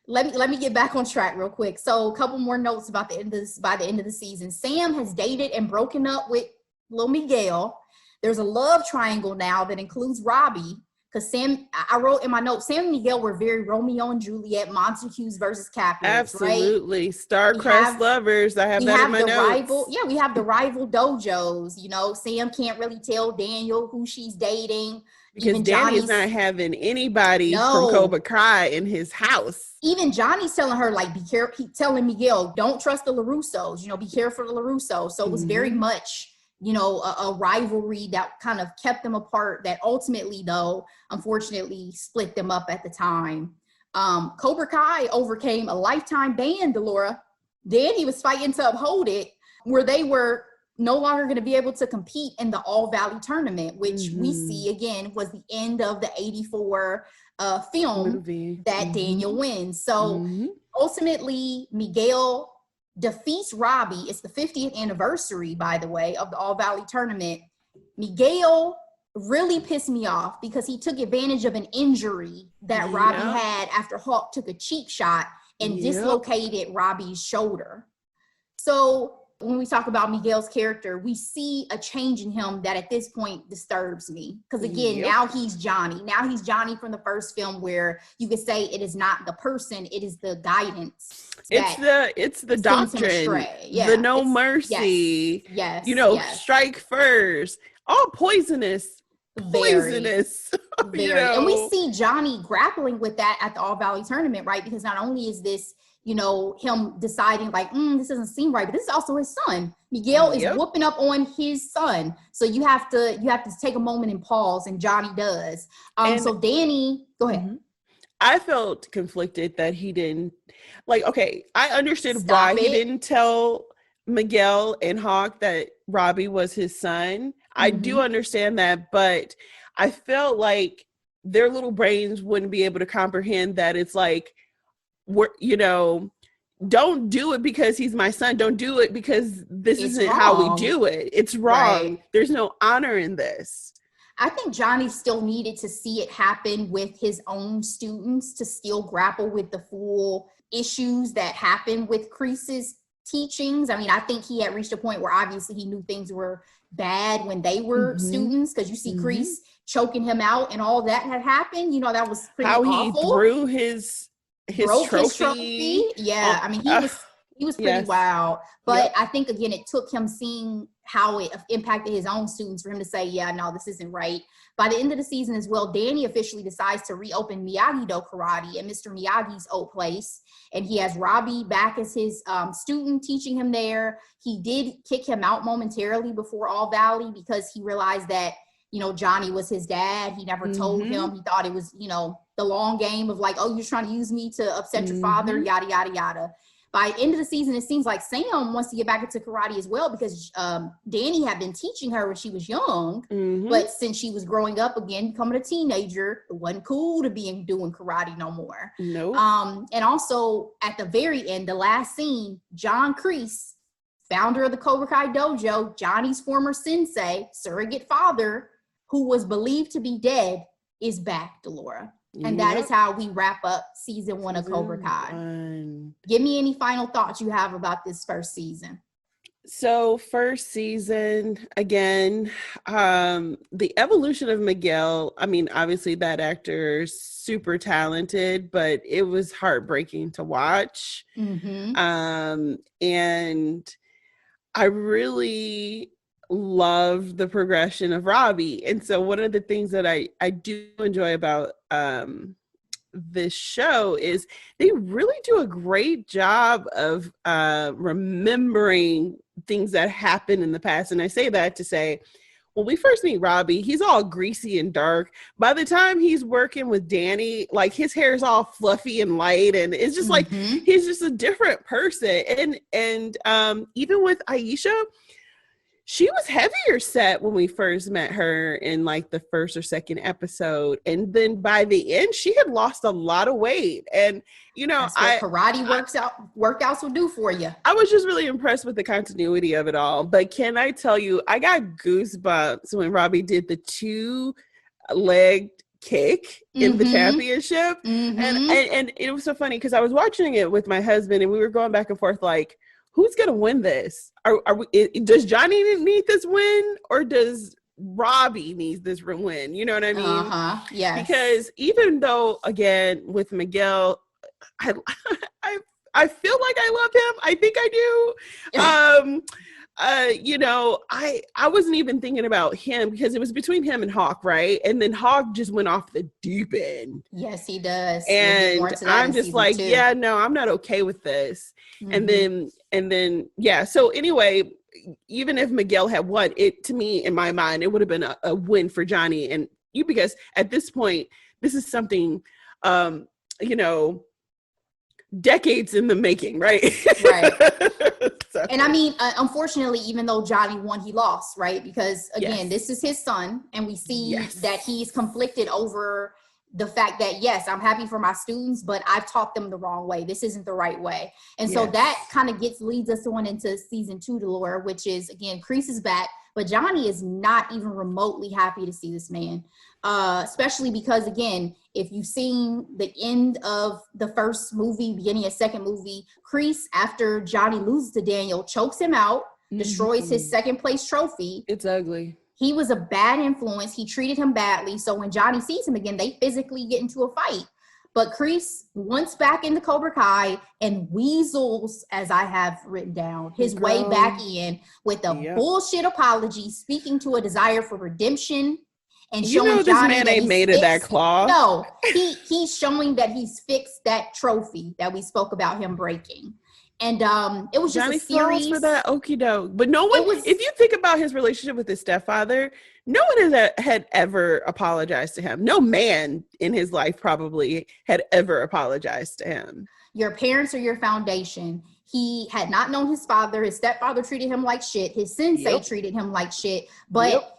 Let me get back on track real quick. So a couple more notes about by the end of the season. Sam has dated and broken up with Lil Miguel. There's a love triangle now that includes Robbie. Because I wrote in my notes, Sam and Miguel were very Romeo and Juliet, Montagues versus Capulets, absolutely. Right? Star-crossed lovers. I have that in my notes. We have the rival dojos. You know, Sam can't really tell Daniel who she's dating. Because Danny's not having anybody from Cobra Kai in his house. Even Johnny's telling her, like, be careful. He's telling Miguel, don't trust the LaRussos. You know, be careful of the LaRussos. So it was very much, you know, a rivalry that kind of kept them apart, that ultimately, though, unfortunately, split them up at the time. Cobra Kai overcame a lifetime ban, Delora. Danny was fighting to uphold it, where they were no longer going to be able to compete in the All Valley tournament, which we see again was the end of the 84 film that Daniel wins. So ultimately, Miguel defeats Robbie. It's the 50th anniversary, by the way, of the All Valley tournament. Miguel really pissed me off because he took advantage of an injury that Robbie had after Hawk took a cheap shot and dislocated Robbie's shoulder. So when we talk about Miguel's character, we see a change in him that at this point disturbs me. Because again, now he's Johnny. Now he's Johnny from the first film, where you could say it is not the person, it is the guidance. It's the doctrine, the no mercy. Yes. You know, strike first. All poisonous. Very. You know? And we see Johnny grappling with that at the All Valley tournament, right? Because not only is this, you know, him deciding like, this doesn't seem right, but this is also his son. Miguel is whooping up on his son. So you have to take a moment and pause, and Johnny does. So Danny, go ahead. I felt conflicted that he didn't, like, okay, I understood why he didn't tell Miguel and Hawk that Robbie was his son. I do understand that, but I felt like their little brains wouldn't be able to comprehend that it's like, you know, don't do it because he's my son. Don't do it because this isn't how we do it. It's wrong. Right. There's no honor in this. I think Johnny still needed to see it happen with his own students to still grapple with the full issues that happen with Kreese's teachings. I mean, I think he had reached a point where obviously he knew things were bad when they were students, because you see Kreese choking him out and all that had happened. You know, that was pretty awful. How he threw his trophy. Yeah, I mean, he was pretty wild. But I think, again, it took him seeing how it impacted his own students for him to say, yeah, no, this isn't right. By the end of the season as well, Danny officially decides to reopen Miyagi-Do Karate at Mr. Miyagi's old place. And he has Robbie back as his student, teaching him there. He did kick him out momentarily before All Valley because he realized that, you know, Johnny was his dad. He never told him. He thought it was, you know, the long game of like, oh, you're trying to use me to upset your father, yada, yada, yada. By the end of the season, it seems like Sam wants to get back into karate as well, because Danny had been teaching her when she was young. But since she was growing up again, becoming a teenager, it wasn't cool to be doing karate no more. Nope. And also at the very end, the last scene, John Kreese founder of the Cobra Kai dojo, Johnny's former sensei, surrogate father, who was believed to be dead, is back, Delora. And that is how we wrap up season 1 of Cobra Kai. Give me any final thoughts you have about this first season. So first season, again, the evolution of Miguel, I mean, obviously that actor's super talented, but it was heartbreaking to watch. And I really love the progression of Robbie. And so one of the things that I do enjoy about this show is they really do a great job of remembering things that happened in the past. And I say that to say, when we first meet Robbie, he's all greasy and dark. By the time he's working with Danny, like his hair is all fluffy and light, and it's just like he's just a different person. And even with Aisha, she was heavier set when we first met her in like the first or second episode. And then by the end, she had lost a lot of weight. And, you know, that's what workouts will do for you. I was just really impressed with the continuity of it all. But can I tell you, I got goosebumps when Robbie did the 2-legged kick in the championship. And it was so funny because I was watching it with my husband and we were going back and forth like, who's going to win this? Does Johnny need this win or does Robbie need this win? You know what I mean? Yes. Because even though, again, with Miguel, I feel like I love him. I think I do. You know, I wasn't even thinking about him because it was between him and Hawk, right? And then Hawk just went off the deep end. Yes, he does. And I'm just like, yeah, no, I'm not okay with this. And then, yeah. So anyway, even if Miguel had won, it to me, in my mind, it would have been a win for Johnny and you, because at this point, this is something, you know, decades in the making, right? Right. So. And I mean, unfortunately, even though Johnny won, he lost, right? Because again, this is his son, and we see that he's conflicted over the fact that, yes, I'm happy for my students, but I've taught them the wrong way. This isn't the right way. And so that kind of leads us on into season 2, Delora, which is, again, Kreese is back, but Johnny is not even remotely happy to see this man. Especially because, again, if you've seen the end of the first movie, beginning of second movie, Kreese, after Johnny loses to Daniel, chokes him out, destroys his second place trophy. It's ugly. He was a bad influence. He treated him badly. So when Johnny sees him again, they physically get into a fight. But Kreese, once back in the Cobra Kai, and weasels, as I have written down, his way back in with a bullshit apology, speaking to a desire for redemption. And you know, this Johnny man ain't made of that cloth. No, he's showing that he's fixed that trophy that we spoke about him breaking. And it was just Johnny a series for that okie doke. But no one, if you think about his relationship with his stepfather, no one had ever apologized to him. No man in his life probably had ever apologized to him. Your parents are your foundation. He had not known his father. His stepfather treated him like shit. His sensei treated him like shit. But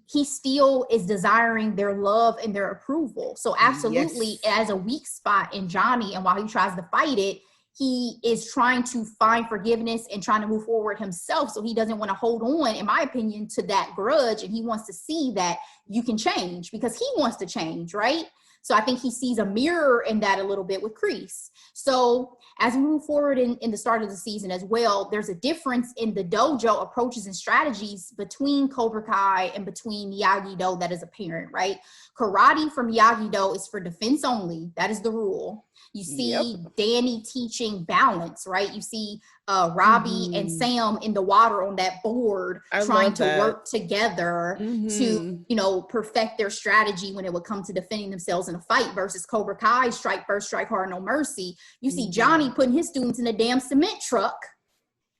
he still is desiring their love and their approval. So absolutely, as a weak spot in Johnny, and while he tries to fight it, he is trying to find forgiveness and trying to move forward himself. So he doesn't want to hold on, in my opinion, to that grudge. And he wants to see that you can change because he wants to change, right? So I think he sees a mirror in that a little bit with Kreese. So as we move forward in the start of the season as well, there's a difference in the dojo approaches and strategies between Cobra Kai and between Miyagi-Do that is apparent, right? Karate from Miyagi-Do is for defense only. That is the rule. You see Danny teaching balance, right? You see Robbie and Sam in the water on that board trying to work together to, you know, perfect their strategy when it would come to defending themselves in a fight versus Cobra Kai, strike first, strike hard, no mercy. You see Johnny putting his students in a damn cement truck.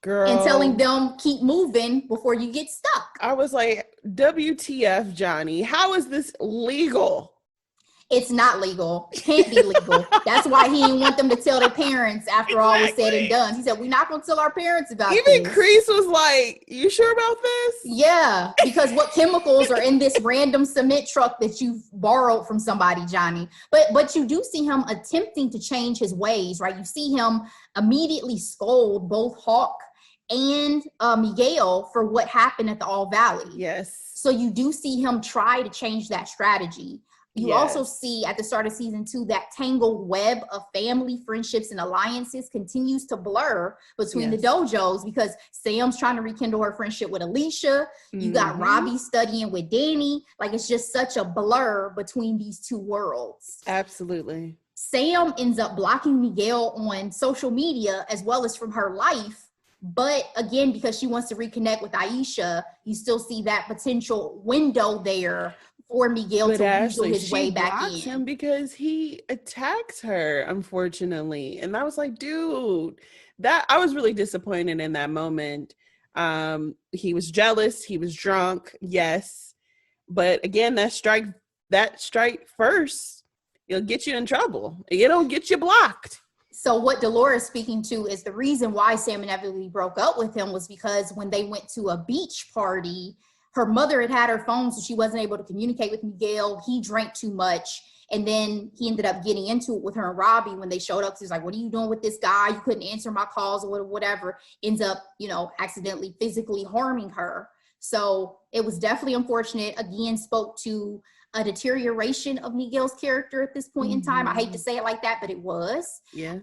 Girl. And telling them keep moving before you get stuck. I was like, WTF, Johnny? How is this legal? It's not legal. It can't be legal. That's why he didn't want them to tell their parents after all was said and done. He said, we're not going to tell our parents about this. Even Kreese was like, you sure about this? Yeah, because what chemicals are in this random cement truck that you've borrowed from somebody, Johnny? But you do see him attempting to change his ways, right? You see him immediately scold both Hawk and Miguel for what happened at the All Valley. Yes. So you do see him try to change that strategy. You also see at the start of season 2 that tangled web of family, friendships, and alliances continues to blur between the dojos because Sam's trying to rekindle her friendship with Alicia. You got Robbie studying with Danny. Like, it's just such a blur between these two worlds. Absolutely. Sam ends up blocking Miguel on social media as well as from her life. But again, because she wants to reconnect with Aisha, you still see that potential window there for Miguel to weasel his way back in. Him because he attacked her, unfortunately. And I was like, dude, I was really disappointed in that moment. He was jealous. He was drunk. Yes. But again, that strike first, it'll get you in trouble. It'll get you blocked. So what Dolores is speaking to is the reason why Sam inevitably broke up with him was because when they went to a beach party, her mother had her phone, so she wasn't able to communicate with Miguel. He drank too much. And then he ended up getting into it with her and Robbie when they showed up. He was like, what are you doing with this guy? You couldn't answer my calls or whatever. Ends up, accidentally physically harming her. So it was definitely unfortunate. Again, spoke to a deterioration of Miguel's character at this point in time. I hate to say it like that, but it was. Yes.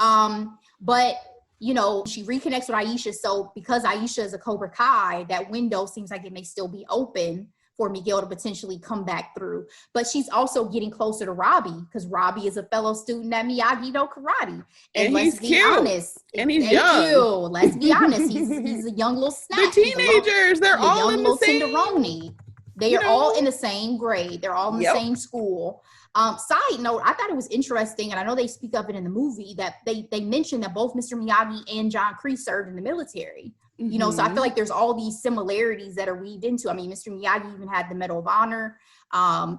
But she reconnects with Aisha. So because Aisha is a Cobra Kai, that window seems like it may still be open for Miguel to potentially come back through. But she's also getting closer to Robbie because Robbie is a fellow student at Miyagi-Do Karate. And let's be honest. And he's young. Let's be honest. He's a young little snack. The teenagers, they're all in the same. Tenderoni. They are all in the same grade. They're all in the same school. Side note, I thought it was interesting, and I know they speak of it in the movie, that they mentioned that both Mr. Miyagi and John Kreese served in the military. So I feel like there's all these similarities that are weaved into. I mean, Mr. Miyagi even had the Medal of Honor.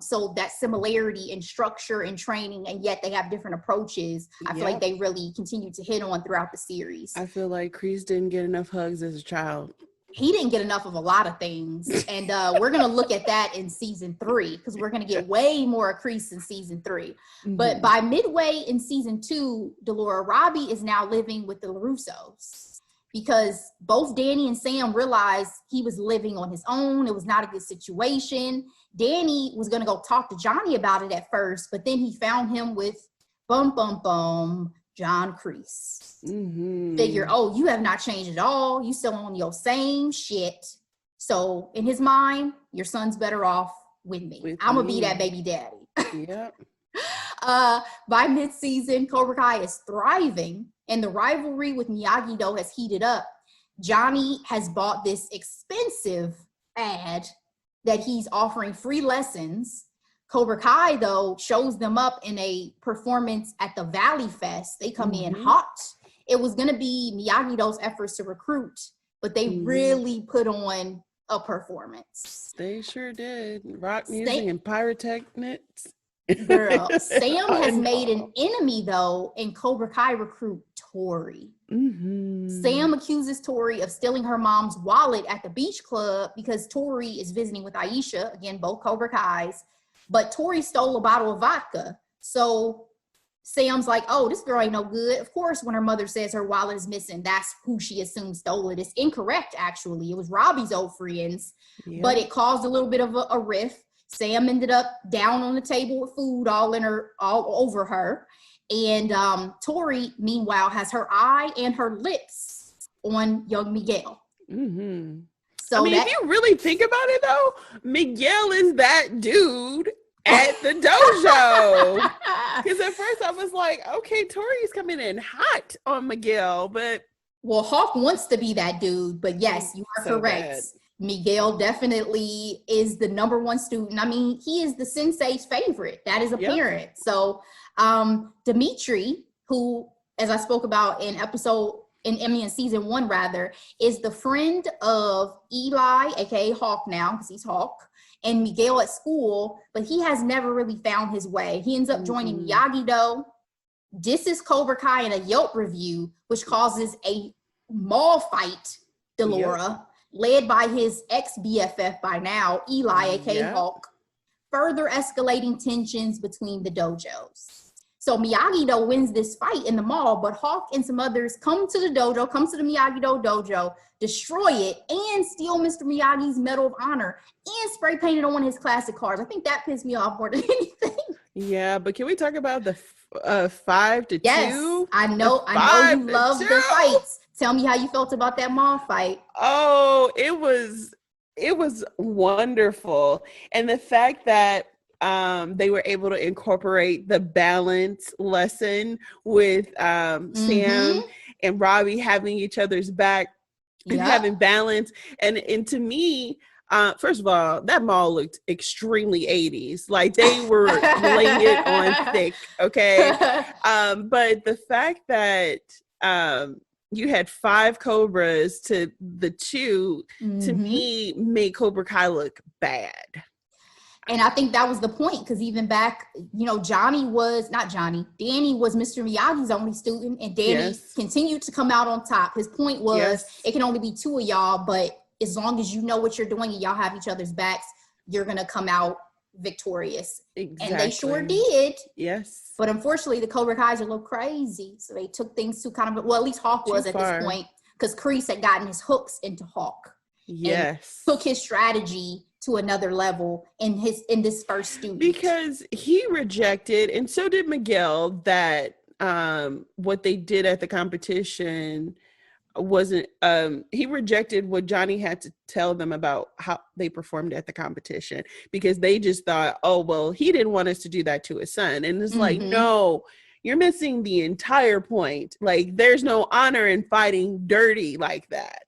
So that similarity in structure and training, and yet they have different approaches. I feel like they really continue to hit on throughout the series. I feel like Kreese didn't get enough hugs as a child. He didn't get enough of a lot of things. And we're going to look at that in season 3 because we're going to get way more Kreese in season 3. But by midway in season 2, Delora Robbie is now living with the LaRussos because both Danny and Sam realized he was living on his own. It was not a good situation. Danny was going to go talk to Johnny about it at first, but then he found him with John Kreese. Figure, you have not changed at all. You still on your same shit. So in his mind, your son's better off with me. I'm gonna be that baby daddy. By mid-season, Cobra Kai is thriving, and the rivalry with Miyagi-Do has heated up. Johnny has bought this expensive ad that he's offering free lessons. Cobra Kai, though, shows them up in a performance at the Valley Fest. They come in hot. It was going to be Miyagi-Do's efforts to recruit, but they really put on a performance. They sure did. Rock music and pyrotechnics. Girl, Sam has made an enemy, though, in Cobra Kai recruit Tori. Sam accuses Tori of stealing her mom's wallet at the beach club because Tori is visiting with Aisha, again, both Cobra Kais. But Tori stole a bottle of vodka. So Sam's like, oh, this girl ain't no good. Of course, when her mother says her wallet is missing, that's who she assumes stole it. It's incorrect, actually. It was Robbie's old friends. But it caused a little bit of a rift. Sam ended up down on the table with food all over her. And Tori, meanwhile, has her eye and her lips on young Miguel. So if you really think about it, though, Miguel is that dude at the dojo. Because at first I was like, okay, Tori's coming in hot on Miguel, but... Well, Hawk wants to be that dude, but yes, you are correct. Bad. Miguel definitely is the number one student. I mean, he is the sensei's favorite. That is apparent. So Dimitri, who, as I spoke about in season 1 rather, is the friend of Eli, aka Hawk now, because he's Hawk, and Miguel at school, but he has never really found his way. He ends up joining Miyagi-Do. This is Cobra Kai in a Yelp review, which causes a mall fight, Delora, led by his ex-BFF by now, Eli, aka Hawk, further escalating tensions between the dojos. So Miyagi-Do wins this fight in the mall, but Hawk and some others come to the dojo, come to the Miyagi-Do dojo, destroy it, and steal Mr. Miyagi's Medal of Honor, and spray paint it on one of his classic cars. I think that pissed me off more than anything. Yeah, but can we talk about the 5-2? Yes, I know you love the fights. Tell me how you felt about that mall fight. Oh, it was wonderful. And the fact that they were able to incorporate the balance lesson with Sam and Robbie having each other's back and having balance. And to me, first of all, that mall looked extremely 80s. Like they were laying it on thick, okay? But the fact that you had 5 Cobras to the 2, to me, made Cobra Kai look bad. And I think that was the point, because even back, Danny was Mr. Miyagi's only student, and Danny continued to come out on top. His point was, it can only be 2 of y'all, but as long as you know what you're doing and y'all have each other's backs, you're going to come out victorious. Exactly. And they sure did. Yes. But unfortunately, the Cobra Kai's are a little crazy. So they took things to kind of, well, at least Hawk was at this point, because Kreese had gotten his hooks into Hawk. Yes. And took his strategy to another level in this first student. Because he rejected, and so did Miguel, that what they did at the competition wasn't, he rejected what Johnny had to tell them about how they performed at the competition, because they just thought, oh, well, he didn't want us to do that to his son. And it's like, no, you're missing the entire point. Like, there's no honor in fighting dirty like that.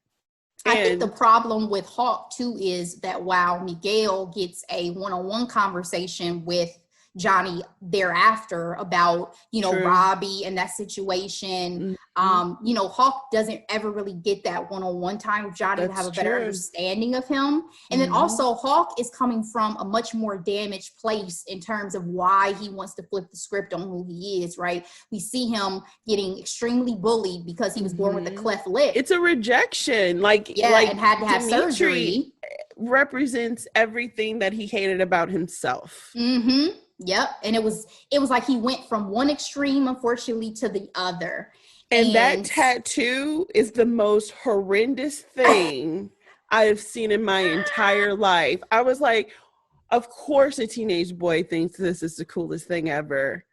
I think the problem with Hawk too is that while Miguel gets a one-on-one conversation with Johnny thereafter about, Robbie and that situation, Hawk doesn't ever really get that one-on-one time with Johnny to have a better understanding of him. And then also Hawk is coming from a much more damaged place in terms of why he wants to flip the script on who he is, right? We see him getting extremely bullied because he was born with a cleft lip. It's a rejection. And had to have surgery. Represents everything that he hated about himself. Yep. And it was like he went from one extreme, unfortunately, to the other. And that tattoo is the most horrendous thing I've seen in my entire life. I was like, of course a teenage boy thinks this is the coolest thing ever.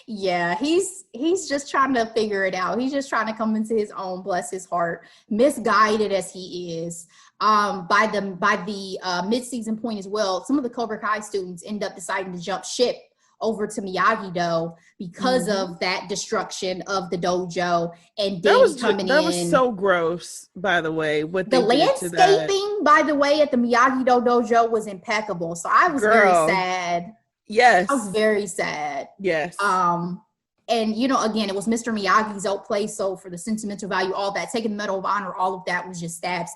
Yeah, he's just trying to figure it out. He's just trying to come into his own, bless his heart, misguided as he is. By the mid-season point as well, some of the Cobra Kai students end up deciding to jump ship over to Miyagi-Do because of that destruction of the dojo, and Danny coming in. That was so gross, by the way. What the landscaping, by the way, at the Miyagi-Do dojo was impeccable. So I was very sad. Yes. I was very sad. Yes. And, again, it was Mr. Miyagi's old place. So for the sentimental value, all that, taking the Medal of Honor, all of that was just stab.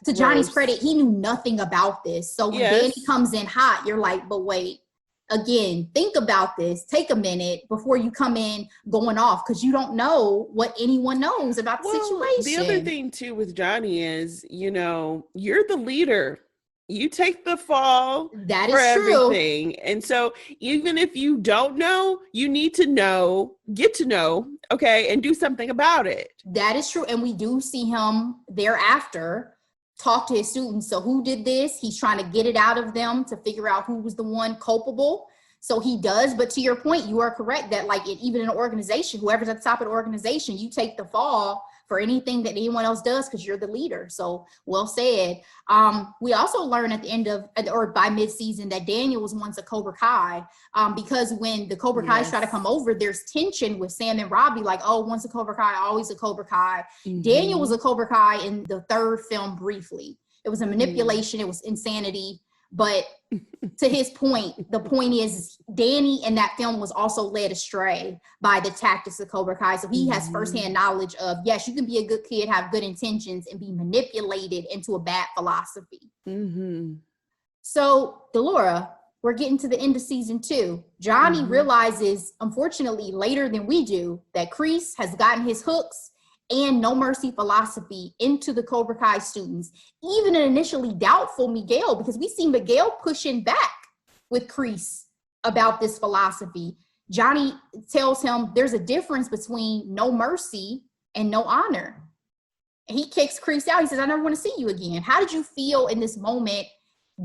To Johnny's credit, he knew nothing about this. So when Danny comes in hot, you're like, but wait, again, think about this. Take a minute before you come in going off, because you don't know what anyone knows about the situation. The other thing, too, with Johnny is, you're the leader. You take the fall that for is true. Everything. And so even if you don't know, you need to know, get to know, okay, and do something about it. That is true. And we do see him thereafter talk to his students. So who did this? He's trying to get it out of them to figure out who was the one culpable. So he does. But to your point, you are correct that even in an organization, whoever's at the top of the organization, you take the fall for anything that anyone else does because you're the leader. So well said. We also learn at the end of, or by mid-season, that Daniel was once a Cobra Kai, because when the Cobra Kai's try to come over, there's tension with Sam and Robbie, like, oh, once a Cobra Kai, always a Cobra Kai. Daniel was a Cobra Kai in the third film briefly. It was a manipulation. It was insanity. But to his point, the point is Danny in that film was also led astray by the tactics of Cobra Kai. So he has firsthand knowledge of, yes, you can be a good kid, have good intentions, and be manipulated into a bad philosophy. So, Delora, we're getting to the end of season 2. Johnny realizes, unfortunately, later than we do, that Kreese has gotten his hooks and no mercy philosophy into the Cobra Kai students, even an initially doubtful Miguel, because we see Miguel pushing back with Kreese about this philosophy. Johnny tells him there's a difference between no mercy and no honor. And he kicks Crease out. He says, I never want to see you again. How did you feel in this moment,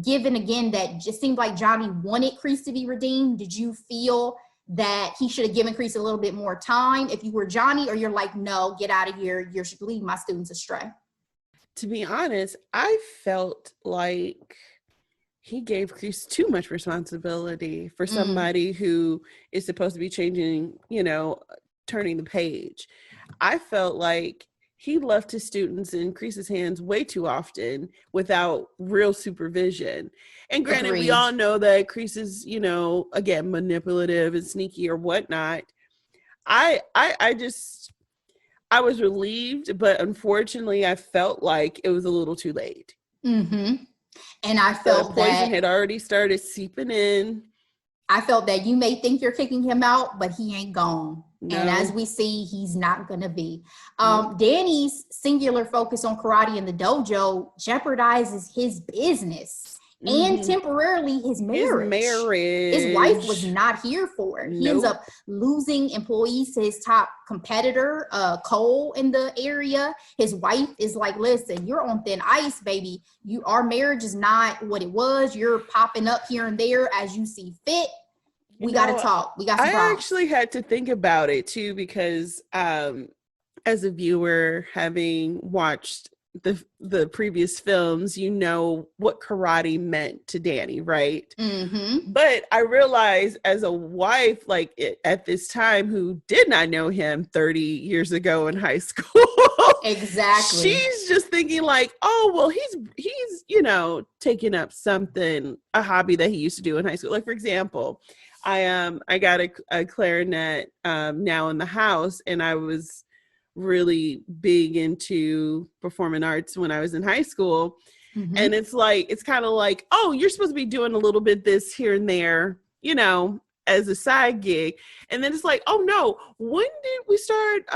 given again that just seemed like Johnny wanted Crease to be redeemed? Did you feel that he should have given Crease a little bit more time if you were Johnny, or you're like, no, get out of here, you're leading my students astray? To be honest, I felt like he gave Crease too much responsibility for somebody who is supposed to be changing, turning the page. I felt like he left his students in Crease's hands way too often without real supervision. And granted, we all know that Crease is, again, manipulative and sneaky or whatnot. I was relieved, but unfortunately, I felt like it was a little too late. Mm-hmm. And I felt the poison had already started seeping in. I felt that you may think you're kicking him out, but he ain't gone. No. And as we see, he's not going to be. Danny's singular focus on karate in the dojo jeopardizes his business and temporarily his marriage. His wife was not here for it. He ends up losing employees to his top competitor, Cole, in the area. His wife is like, listen, you're on thin ice, baby. Our marriage is not what it was. You're popping up here and there as you see fit. We got to talk. We got some problems. I actually had to think about it too, because as a viewer, having watched the previous films, what karate meant to Danny, right? Mm-hmm. But I realized as a wife, at this time, who did not know him 30 years ago in high school, exactly, she's just thinking like, oh, well, he's taking up a hobby that he used to do in high school. Like, for example, I got a clarinet now in the house, and I was really big into performing arts when I was in high school. Mm-hmm. And it's kind of like, oh, you're supposed to be doing a little bit this here and there, as a side gig. And then it's like, oh no, when did we start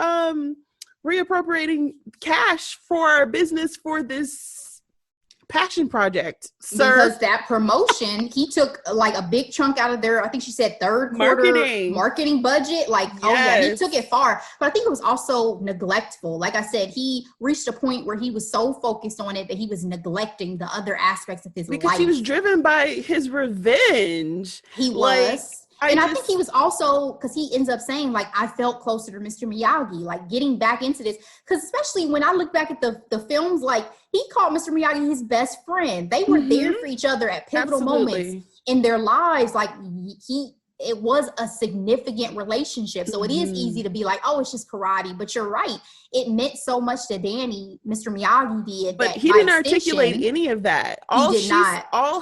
reappropriating cash for our business for this passion project, sir? Because that promotion, he took like a big chunk out of their, I think she said third quarter marketing budget. Like, yes. Oh yeah, he took it far. But I think it was also neglectful. Like I said, he reached a point where he was so focused on it that he was neglecting the other aspects of his life. Because he was driven by his revenge. He was. I think he was also, because he ends up saying, like, I felt closer to Mr. Miyagi, like getting back into this. Because especially when I look back at the films, like, he called Mr. Miyagi his best friend. They were there for each other at pivotal moments in their lives. Like, it was a significant relationship. So it is easy to be like, oh, it's just karate. But you're right. It meant so much to Danny, Mr. Miyagi did. But he didn't articulate any of that. All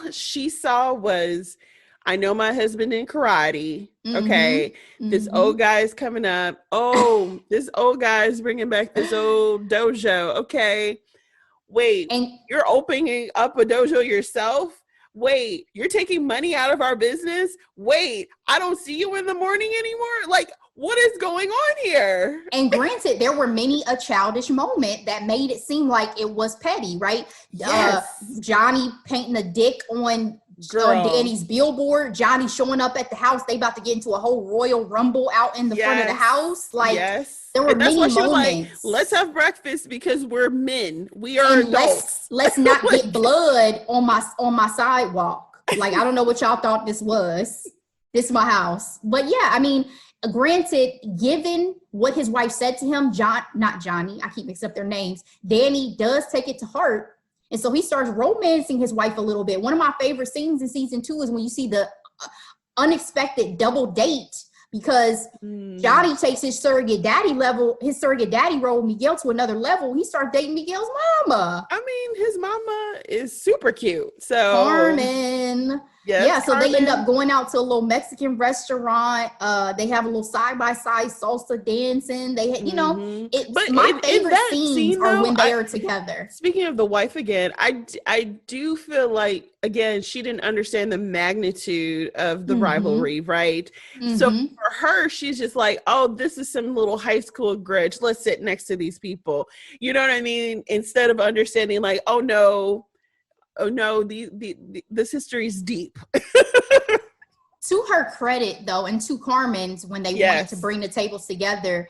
she saw was, I know my husband in karate. Okay. This old guy's coming up. Oh, this old guy's bringing back this old dojo. Okay. Wait, and you're opening up a dojo yourself? Wait, you're taking money out of our business? Wait, I don't see you in the morning anymore? Like, what is going on here? And granted, there were many a childish moment that made it seem like it was petty, right? Yes. Johnny painting a dick on Danny's billboard, Johnny showing up at the house, they about to get into a whole Royal Rumble out in the front of the house. Like, there were many moments. Like, let's have breakfast because we're men. We are adults. Let's not get blood on my sidewalk. Like, I don't know what y'all thought this was. This is my house. But yeah, I mean, granted, given what his wife said to him, not Johnny, I keep mixing up their names, Danny does take it to heart. And so he starts romancing his wife a little bit. One of my favorite scenes in season 2 is when you see the unexpected double date, because Johnny takes his surrogate daddy role with Miguel to another level. He starts dating Miguel's mama. I mean, his mama is super cute. So Carmen. Yes, yeah, so Carmen. They end up going out to a little Mexican restaurant. They have a little side-by-side salsa dancing. They, my favorite scenes are when they are together. Speaking of the wife again, I do feel like, again, she didn't understand the magnitude of the rivalry, right? So for her, she's just like, oh, this is some little high school grudge. Let's sit next to these people. You know what I mean? Instead of understanding like, oh no, this history is deep. To her credit, though, and to Carmen's, when they wanted to bring the tables together,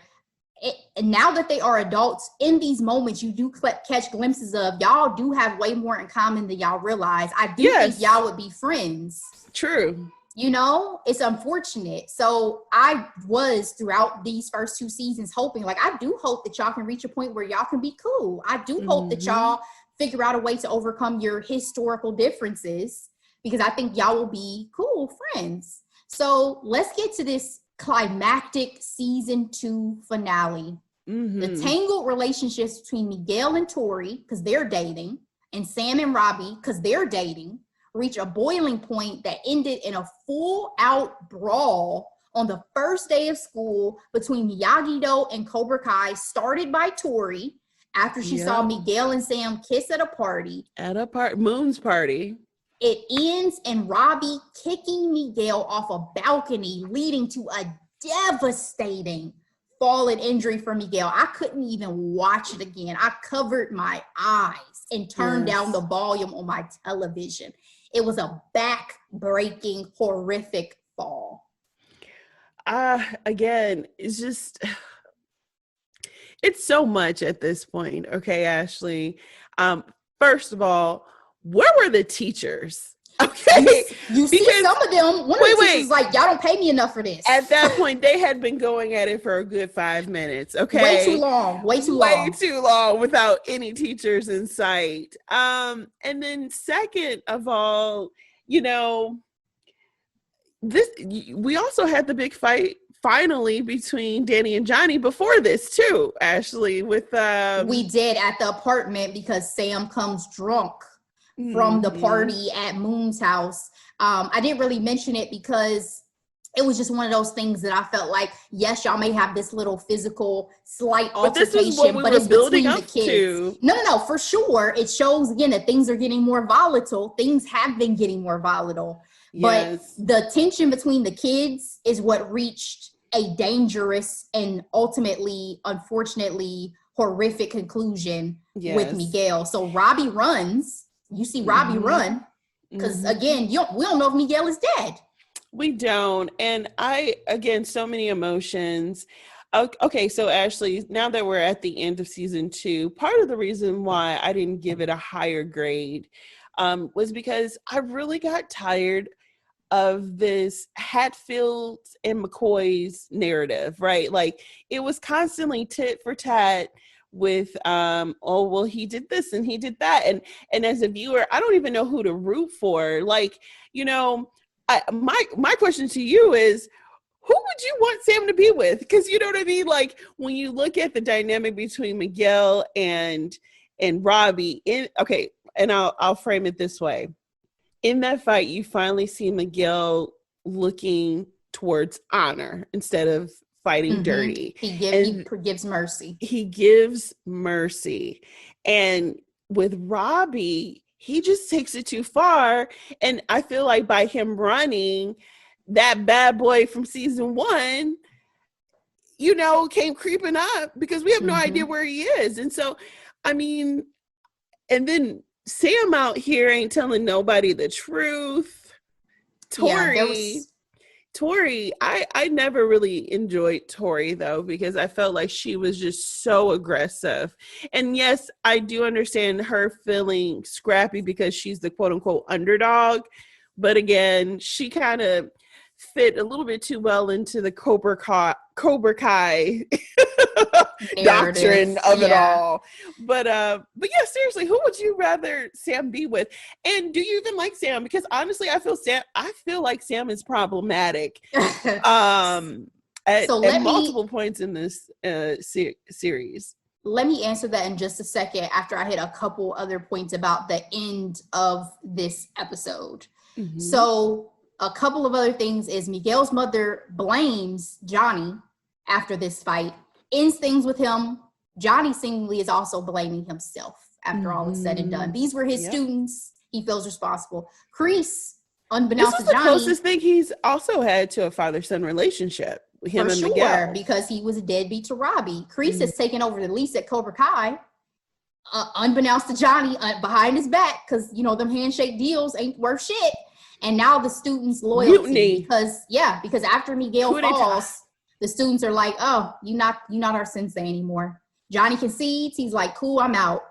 and now that they are adults, in these moments, you do catch glimpses of y'all do have way more in common than y'all realize. I do think y'all would be friends. True. You know, it's unfortunate. So I was, throughout these first 2 seasons, hoping, like, I do hope that y'all can reach a point where y'all can be cool. I do hope that y'all figure out a way to overcome your historical differences, because I think y'all will be cool friends. So let's get to this climactic season 2 finale. The tangled relationships between Miguel and Tori, because they're dating, and Sam and Robbie, because they're dating, reach a boiling point that ended in a full-out brawl on the first day of school between Miyagi-Do and Cobra Kai, started by Tori after she saw Miguel and Sam kiss at a party. Moon's party. It ends in Robbie kicking Miguel off a balcony, leading to a devastating fall and injury for Miguel. I couldn't even watch it again. I covered my eyes and turned down the volume on my television. It was a back-breaking, horrific fall. Again, it's so much at this point. Okay, Ashley. First of all, where were the teachers? Okay. You see some of them, one of the teachers was like, y'all don't pay me enough for this. At that point, they had been going at it for a good 5 minutes. Okay. Way too long without any teachers in sight. And then second of all, you know, we also had the big fight finally between Danny and Johnny before this too, Ashley, with we did at the apartment, because Sam comes drunk from the party at Moon's house. I didn't really mention it because it was just one of those things that I felt like, yes, y'all may have this little physical slight altercation, but it's between the kids. No, for sure. It shows again that things are getting more volatile. Things have been getting more volatile. Yes. But the tension between the kids is what reached a dangerous and ultimately, unfortunately, horrific conclusion with Miguel. So Robbie runs. You see Robbie run, because again, we don't know if Miguel is dead. We don't. And so many emotions. Okay, so Ashley, now that we're at the end of season 2, part of the reason why I didn't give it a higher grade was because I really got tired of this Hatfield and McCoy's narrative, right? Like, it was constantly tit for tat with he did this and he did that, and as a viewer, I don't even know who to root for. Like, you know, my question to you is, who would you want Sam to be with? Because you know what I mean, like, when you look at the dynamic between Miguel and Robbie, and I'll frame it this way. In that fight, you finally see Miguel looking towards honor instead of fighting dirty. He gives mercy. He gives mercy. And with Robbie, he just takes it too far. And I feel like by him running, that bad boy from season 1, you know, came creeping up, because we have no idea where he is. And so, I mean, and then Sam out here ain't telling nobody the truth. Tori, I never really enjoyed Tori, though, because I felt like she was just so aggressive. And yes, I do understand her feeling scrappy because she's the quote unquote underdog. But again, she kind of fit a little bit too well into the Cobra Kai doctrine of it all. But yeah, seriously, who would you rather Sam be with? And do you even like Sam? Because honestly, I feel like Sam is problematic at multiple points in this series. Let me answer that in just a second after I hit a couple other points about the end of this episode. So a couple of other things is Miguel's mother blames Johnny after this fight, ends things with him. Johnny seemingly is also blaming himself after all is said and done. These were his students. He feels responsible. Kreese, unbeknownst to Johnny, the closest thing he's also had to a father-son relationship. Him and Miguel. Because he was a deadbeat to Robbie. Kreese has taken over the lease at Cobra Kai, unbeknownst to Johnny, behind his back, because, you know, them handshake deals ain't worth shit. And now the students' loyalty, because after Miguel falls, the students are like, oh, you're not our sensei anymore. Johnny concedes. He's like, cool, I'm out.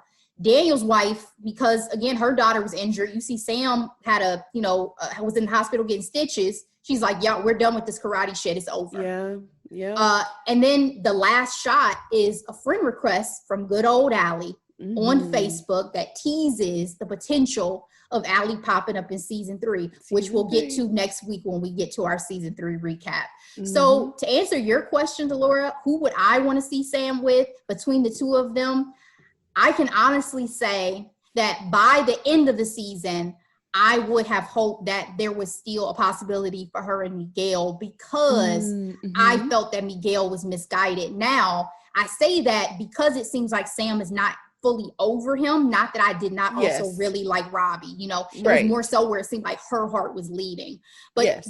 Daniel's wife, because again, her daughter was injured. You see Sam had was in the hospital getting stitches. She's like, yeah, we're done with this karate shit. It's over. Yeah. And then the last shot is a friend request from good old Allie on Facebook that teases the potential of Allie popping up in season 3, which we'll get to next week when we get to our season 3 recap. So to answer your question, Delora, who would I want to see Sam with between the two of them? I can honestly say that by the end of the season, I would have hoped that there was still a possibility for her and Miguel, because I felt that Miguel was misguided. Now, I say that because it seems like Sam is not fully over him. Not that I did not also really like Robbie. It was more so where it seemed like her heart was leading. But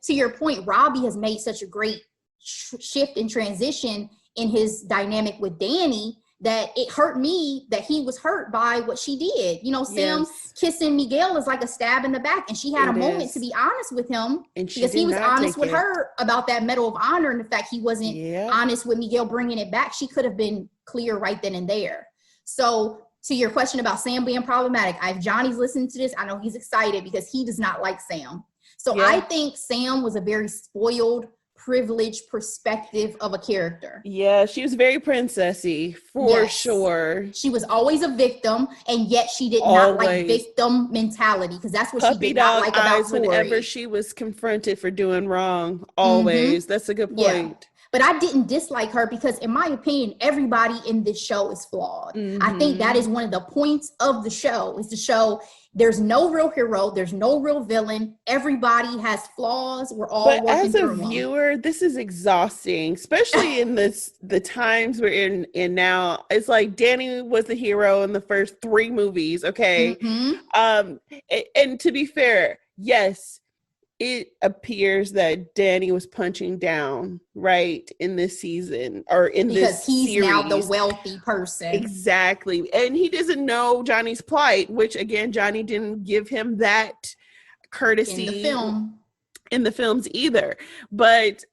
to your point, Robbie has made such a great shift and transition in his dynamic with Danny that it hurt me that he was hurt by what she did. Sam kissing Miguel is like a stab in the back. And she had a moment to be honest with him, because he was honest with her about that Medal of Honor and the fact he wasn't honest with Miguel bringing it back. She could have been clear right then and there. So to your question about Sam being problematic, if Johnny's listening to this, I know he's excited because he does not like Sam. So I think Sam was a very spoiled, privileged perspective of a character. Yeah, she was very princessy for sure. She was always a victim, and yet she did not like victim mentality, because that's what Puppy she did not like about Tori. Whenever she was confronted for doing wrong, always. That's a good point. Yeah. But I didn't dislike her because, in my opinion, everybody in this show is flawed. I think that is one of the points of the show, is to show there's no real hero, there's no real villain. Everybody has flaws. We're all working as a through viewer, this is exhausting, especially in the times we're in now. It's like Danny was the hero in the first 3 movies, okay? And to be fair, yes, it appears that Danny was punching down, right, in this season or in this series. Because he's now the wealthy person. Exactly. And he doesn't know Johnny's plight, which, again, Johnny didn't give him that courtesy in the films either. But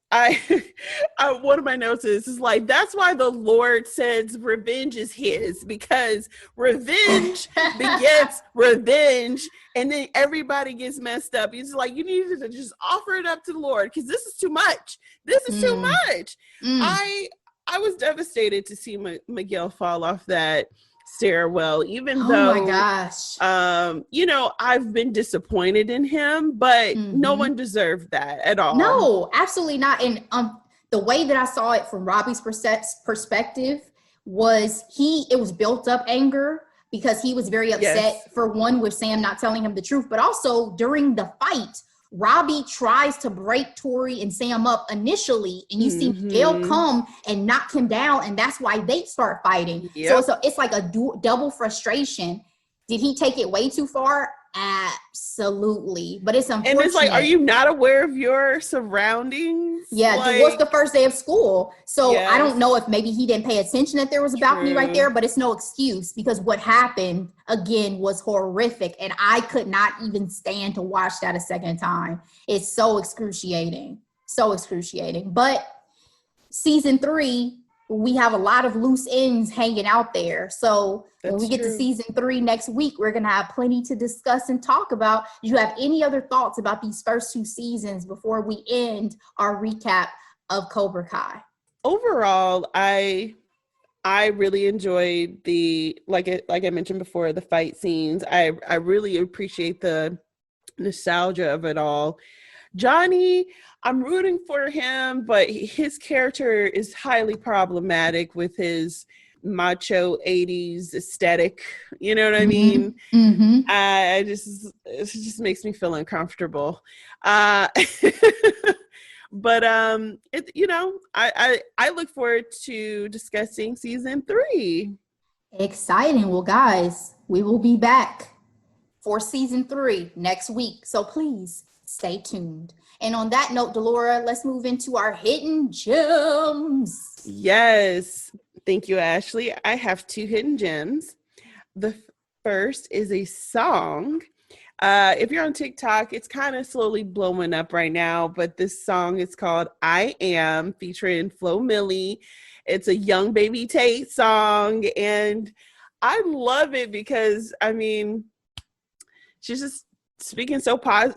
one of my notes is like, that's why the Lord says revenge is his, because revenge begets revenge, and then everybody gets messed up. He's like, you need to just offer it up to the Lord, because this is too much. This is too much. I was devastated to see Miguel fall off that stairwell, even though, oh my gosh, I've been disappointed in him, but no one deserved that at all. No, absolutely not. And the way that I saw it from Robbie's perspective was it was built up anger, because he was very upset, for one, with Sam not telling him the truth, but also during the fight, Robbie tries to break Tori and Sam up initially, and you see Miguel come and knock him down, and that's why they start fighting. So it's like a double frustration. Did he take it way too far? Absolutely. But it's unfortunate. And it's like, are you not aware of your surroundings? Yeah, it was the first day of school. So I don't know if maybe he didn't pay attention that there was a balcony right there, but it's no excuse, because what happened, again, was horrific. And I could not even stand to watch that a second time. It's so excruciating. So excruciating. But season 3, we have a lot of loose ends hanging out there. So when we get to season 3 next week, we're going to have plenty to discuss and talk about. Do you have any other thoughts about these first 2 seasons before we end our recap of Cobra Kai? Overall, I really enjoyed like I mentioned before, the fight scenes. I really appreciate the nostalgia of it all. Johnny, I'm rooting for him, but his character is highly problematic with his macho 80s aesthetic. You know what I mean? It just makes me feel uncomfortable. But I look forward to discussing season 3. Exciting. Well, guys, we will be back for season 3 next week. So please stay tuned. And on that note, Delora, let's move into our hidden gems. Yes. Thank you, Ashley. I have 2 hidden gems. The first is a song If you're on TikTok, it's kind of slowly blowing up right now, but this song is called I Am, featuring Milli. It's a young baby Tate song, and I love it because, I mean, she's just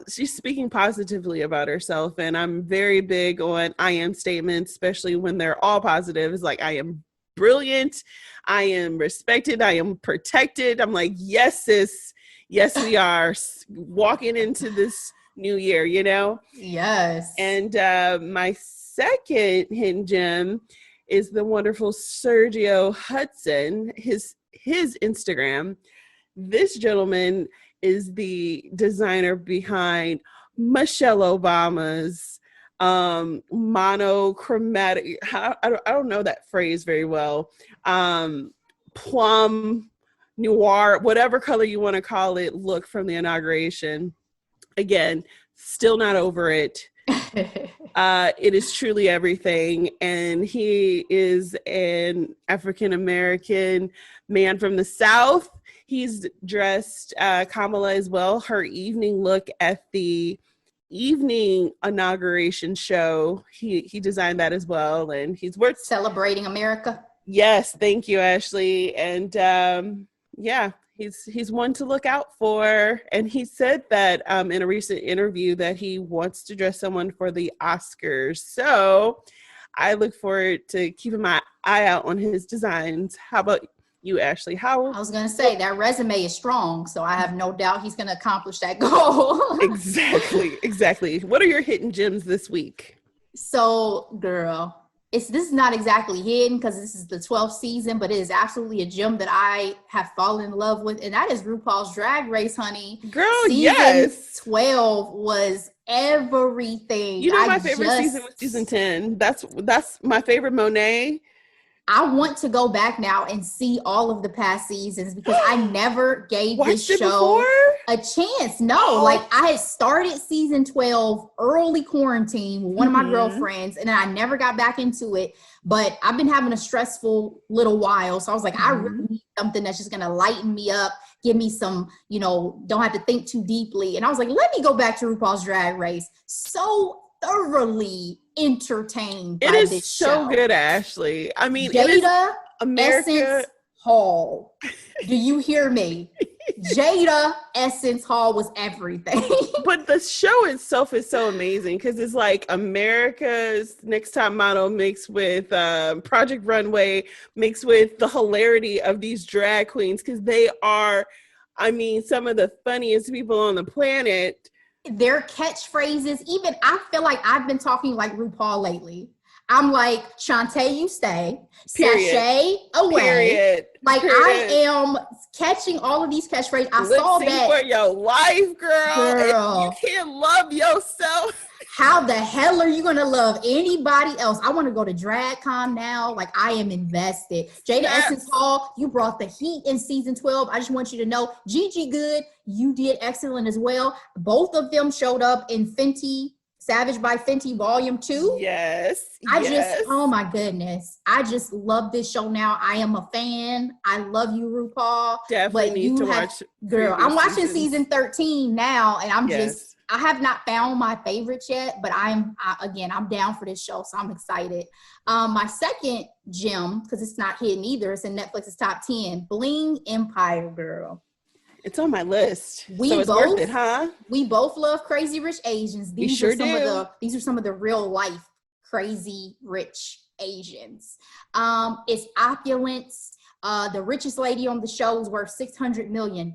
she's speaking positively about herself, and I'm very big on I am statements, especially when they're all positive. It's like, I am brilliant, I am respected, I am protected. I'm like, yes, sis, yes, we are walking into this new year, you know? Yes. And my second hidden gem is the wonderful Sergio Hudson, his Instagram. This gentleman is the designer behind Michelle Obama's monochromatic, I don't know that phrase very well, plum noir, whatever color you want to call it, look from the inauguration. Again, still not over it. It is truly everything. And he is an African-American man from the South. He's dressed Kamala as well, her evening look at the evening inauguration show. He designed that as well. And he's worth celebrating America. Yes. Thank you, Ashley. And yeah, he's one to look out for. And he said that in a recent interview that he wants to dress someone for the Oscars. So I look forward to keeping my eye out on his designs. How about you, Ashley? I was going to say that resume is strong, so I have no doubt he's going to accomplish that goal. Exactly. What are your hidden gems this week? So, girl, this is not exactly hidden because this is the 12th season, but it is absolutely a gem that I have fallen in love with, and that is RuPaul's Drag Race, honey. Girl, season yes. 12 was everything. You know, my favorite season was season 10. That's my favorite Monet. I want to go back now and see all of the past seasons because I never gave this show a chance. No, like I had started season 12 early quarantine with one of my girlfriends, and then I never got back into it. But I've been having a stressful little while. So I was like, I really need something that's just going to lighten me up, give me some, don't have to think too deeply. And I was like, let me go back to RuPaul's Drag Race. So thoroughly entertained by this show. It is so good, Ashley. I mean, Jada America Essence Hall. Do you hear me? Jada Essence Hall was everything. But the show itself is so amazing because it's like America's Next Top Model mixed with Project Runway, mixed with the hilarity of these drag queens because they are, I mean, some of the funniest people on the planet. Their catchphrases, even I feel like I've been talking like RuPaul lately. I'm like, Shantae, you stay. Sashay away. Period. Like I am catching all of these catchphrases. I saw that for your life, girl. You can't love yourself. How the hell are you gonna love anybody else? I want to go to DragCon now. Like I am invested. Jada Essence Hall, you brought the heat in season 12. I just want you to know, Gigi Good, you did excellent as well. Both of them showed up in Fenty, Savage by Fenty Volume 2. Yes. Oh my goodness. I just love this show now. I am a fan. I love you, RuPaul. Definitely need to watch. Girl, I'm watching season 13 now, and I have not found my favorites yet, but I'm down for this show, so I'm excited. My second gem, because it's not hidden either, it's in Netflix's top 10, Bling Empire, girl. It's on my list. So it's worth it, huh? We both love Crazy Rich Asians. These are some of the real life Crazy Rich Asians. It's opulence. The richest lady on the show is worth $600 million.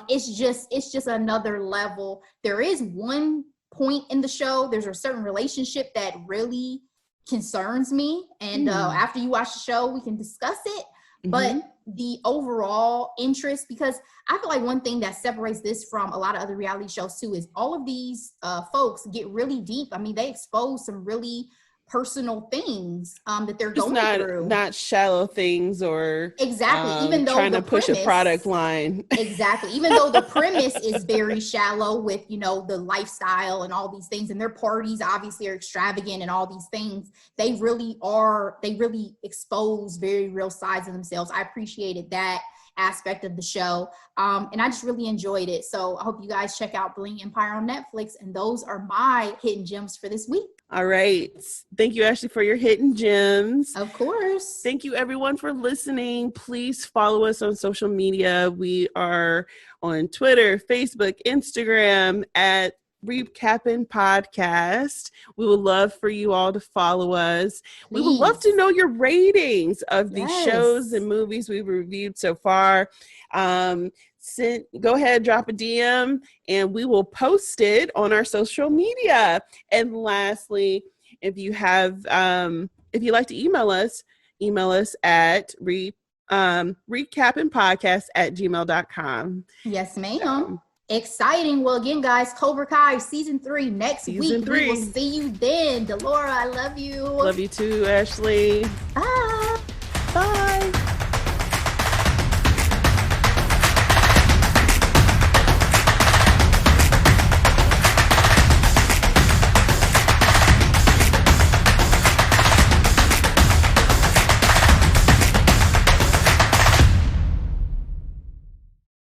It's just another level. There is one point in the show, there's a certain relationship that really concerns me. And after you watch the show, we can discuss it. But the overall interest, because I feel like one thing that separates this from a lot of other reality shows too is all of these folks get really deep. I mean, they expose some really personal things that they're going through. Not shallow things or even though trying to push a product line. Exactly. Even though the premise is very shallow with, the lifestyle and all these things, and their parties obviously are extravagant and all these things, they really expose very real sides of themselves. I appreciated that. aspect of the show. And I just really enjoyed it. So I hope you guys check out Bling Empire on Netflix. And those are my hidden gems for this week. All right. Thank you, Ashley, for your hidden gems. Of course. Thank you, everyone, for listening. Please follow us on social media. We are on Twitter, Facebook, Instagram at Recapping Podcast. We would love for you all to follow us. Please. We would love to know your ratings of the shows and movies we've reviewed so far. Go ahead, drop a DM, and we will post it on our social media. And lastly, if you'd like to email us at recappingpodcast@gmail.com. Yes, ma'am. Exciting. Well, again, guys, Cobra Kai season 3 next week. We will see you then. Delora, I love you. Love you too, Ashley. Bye. Bye.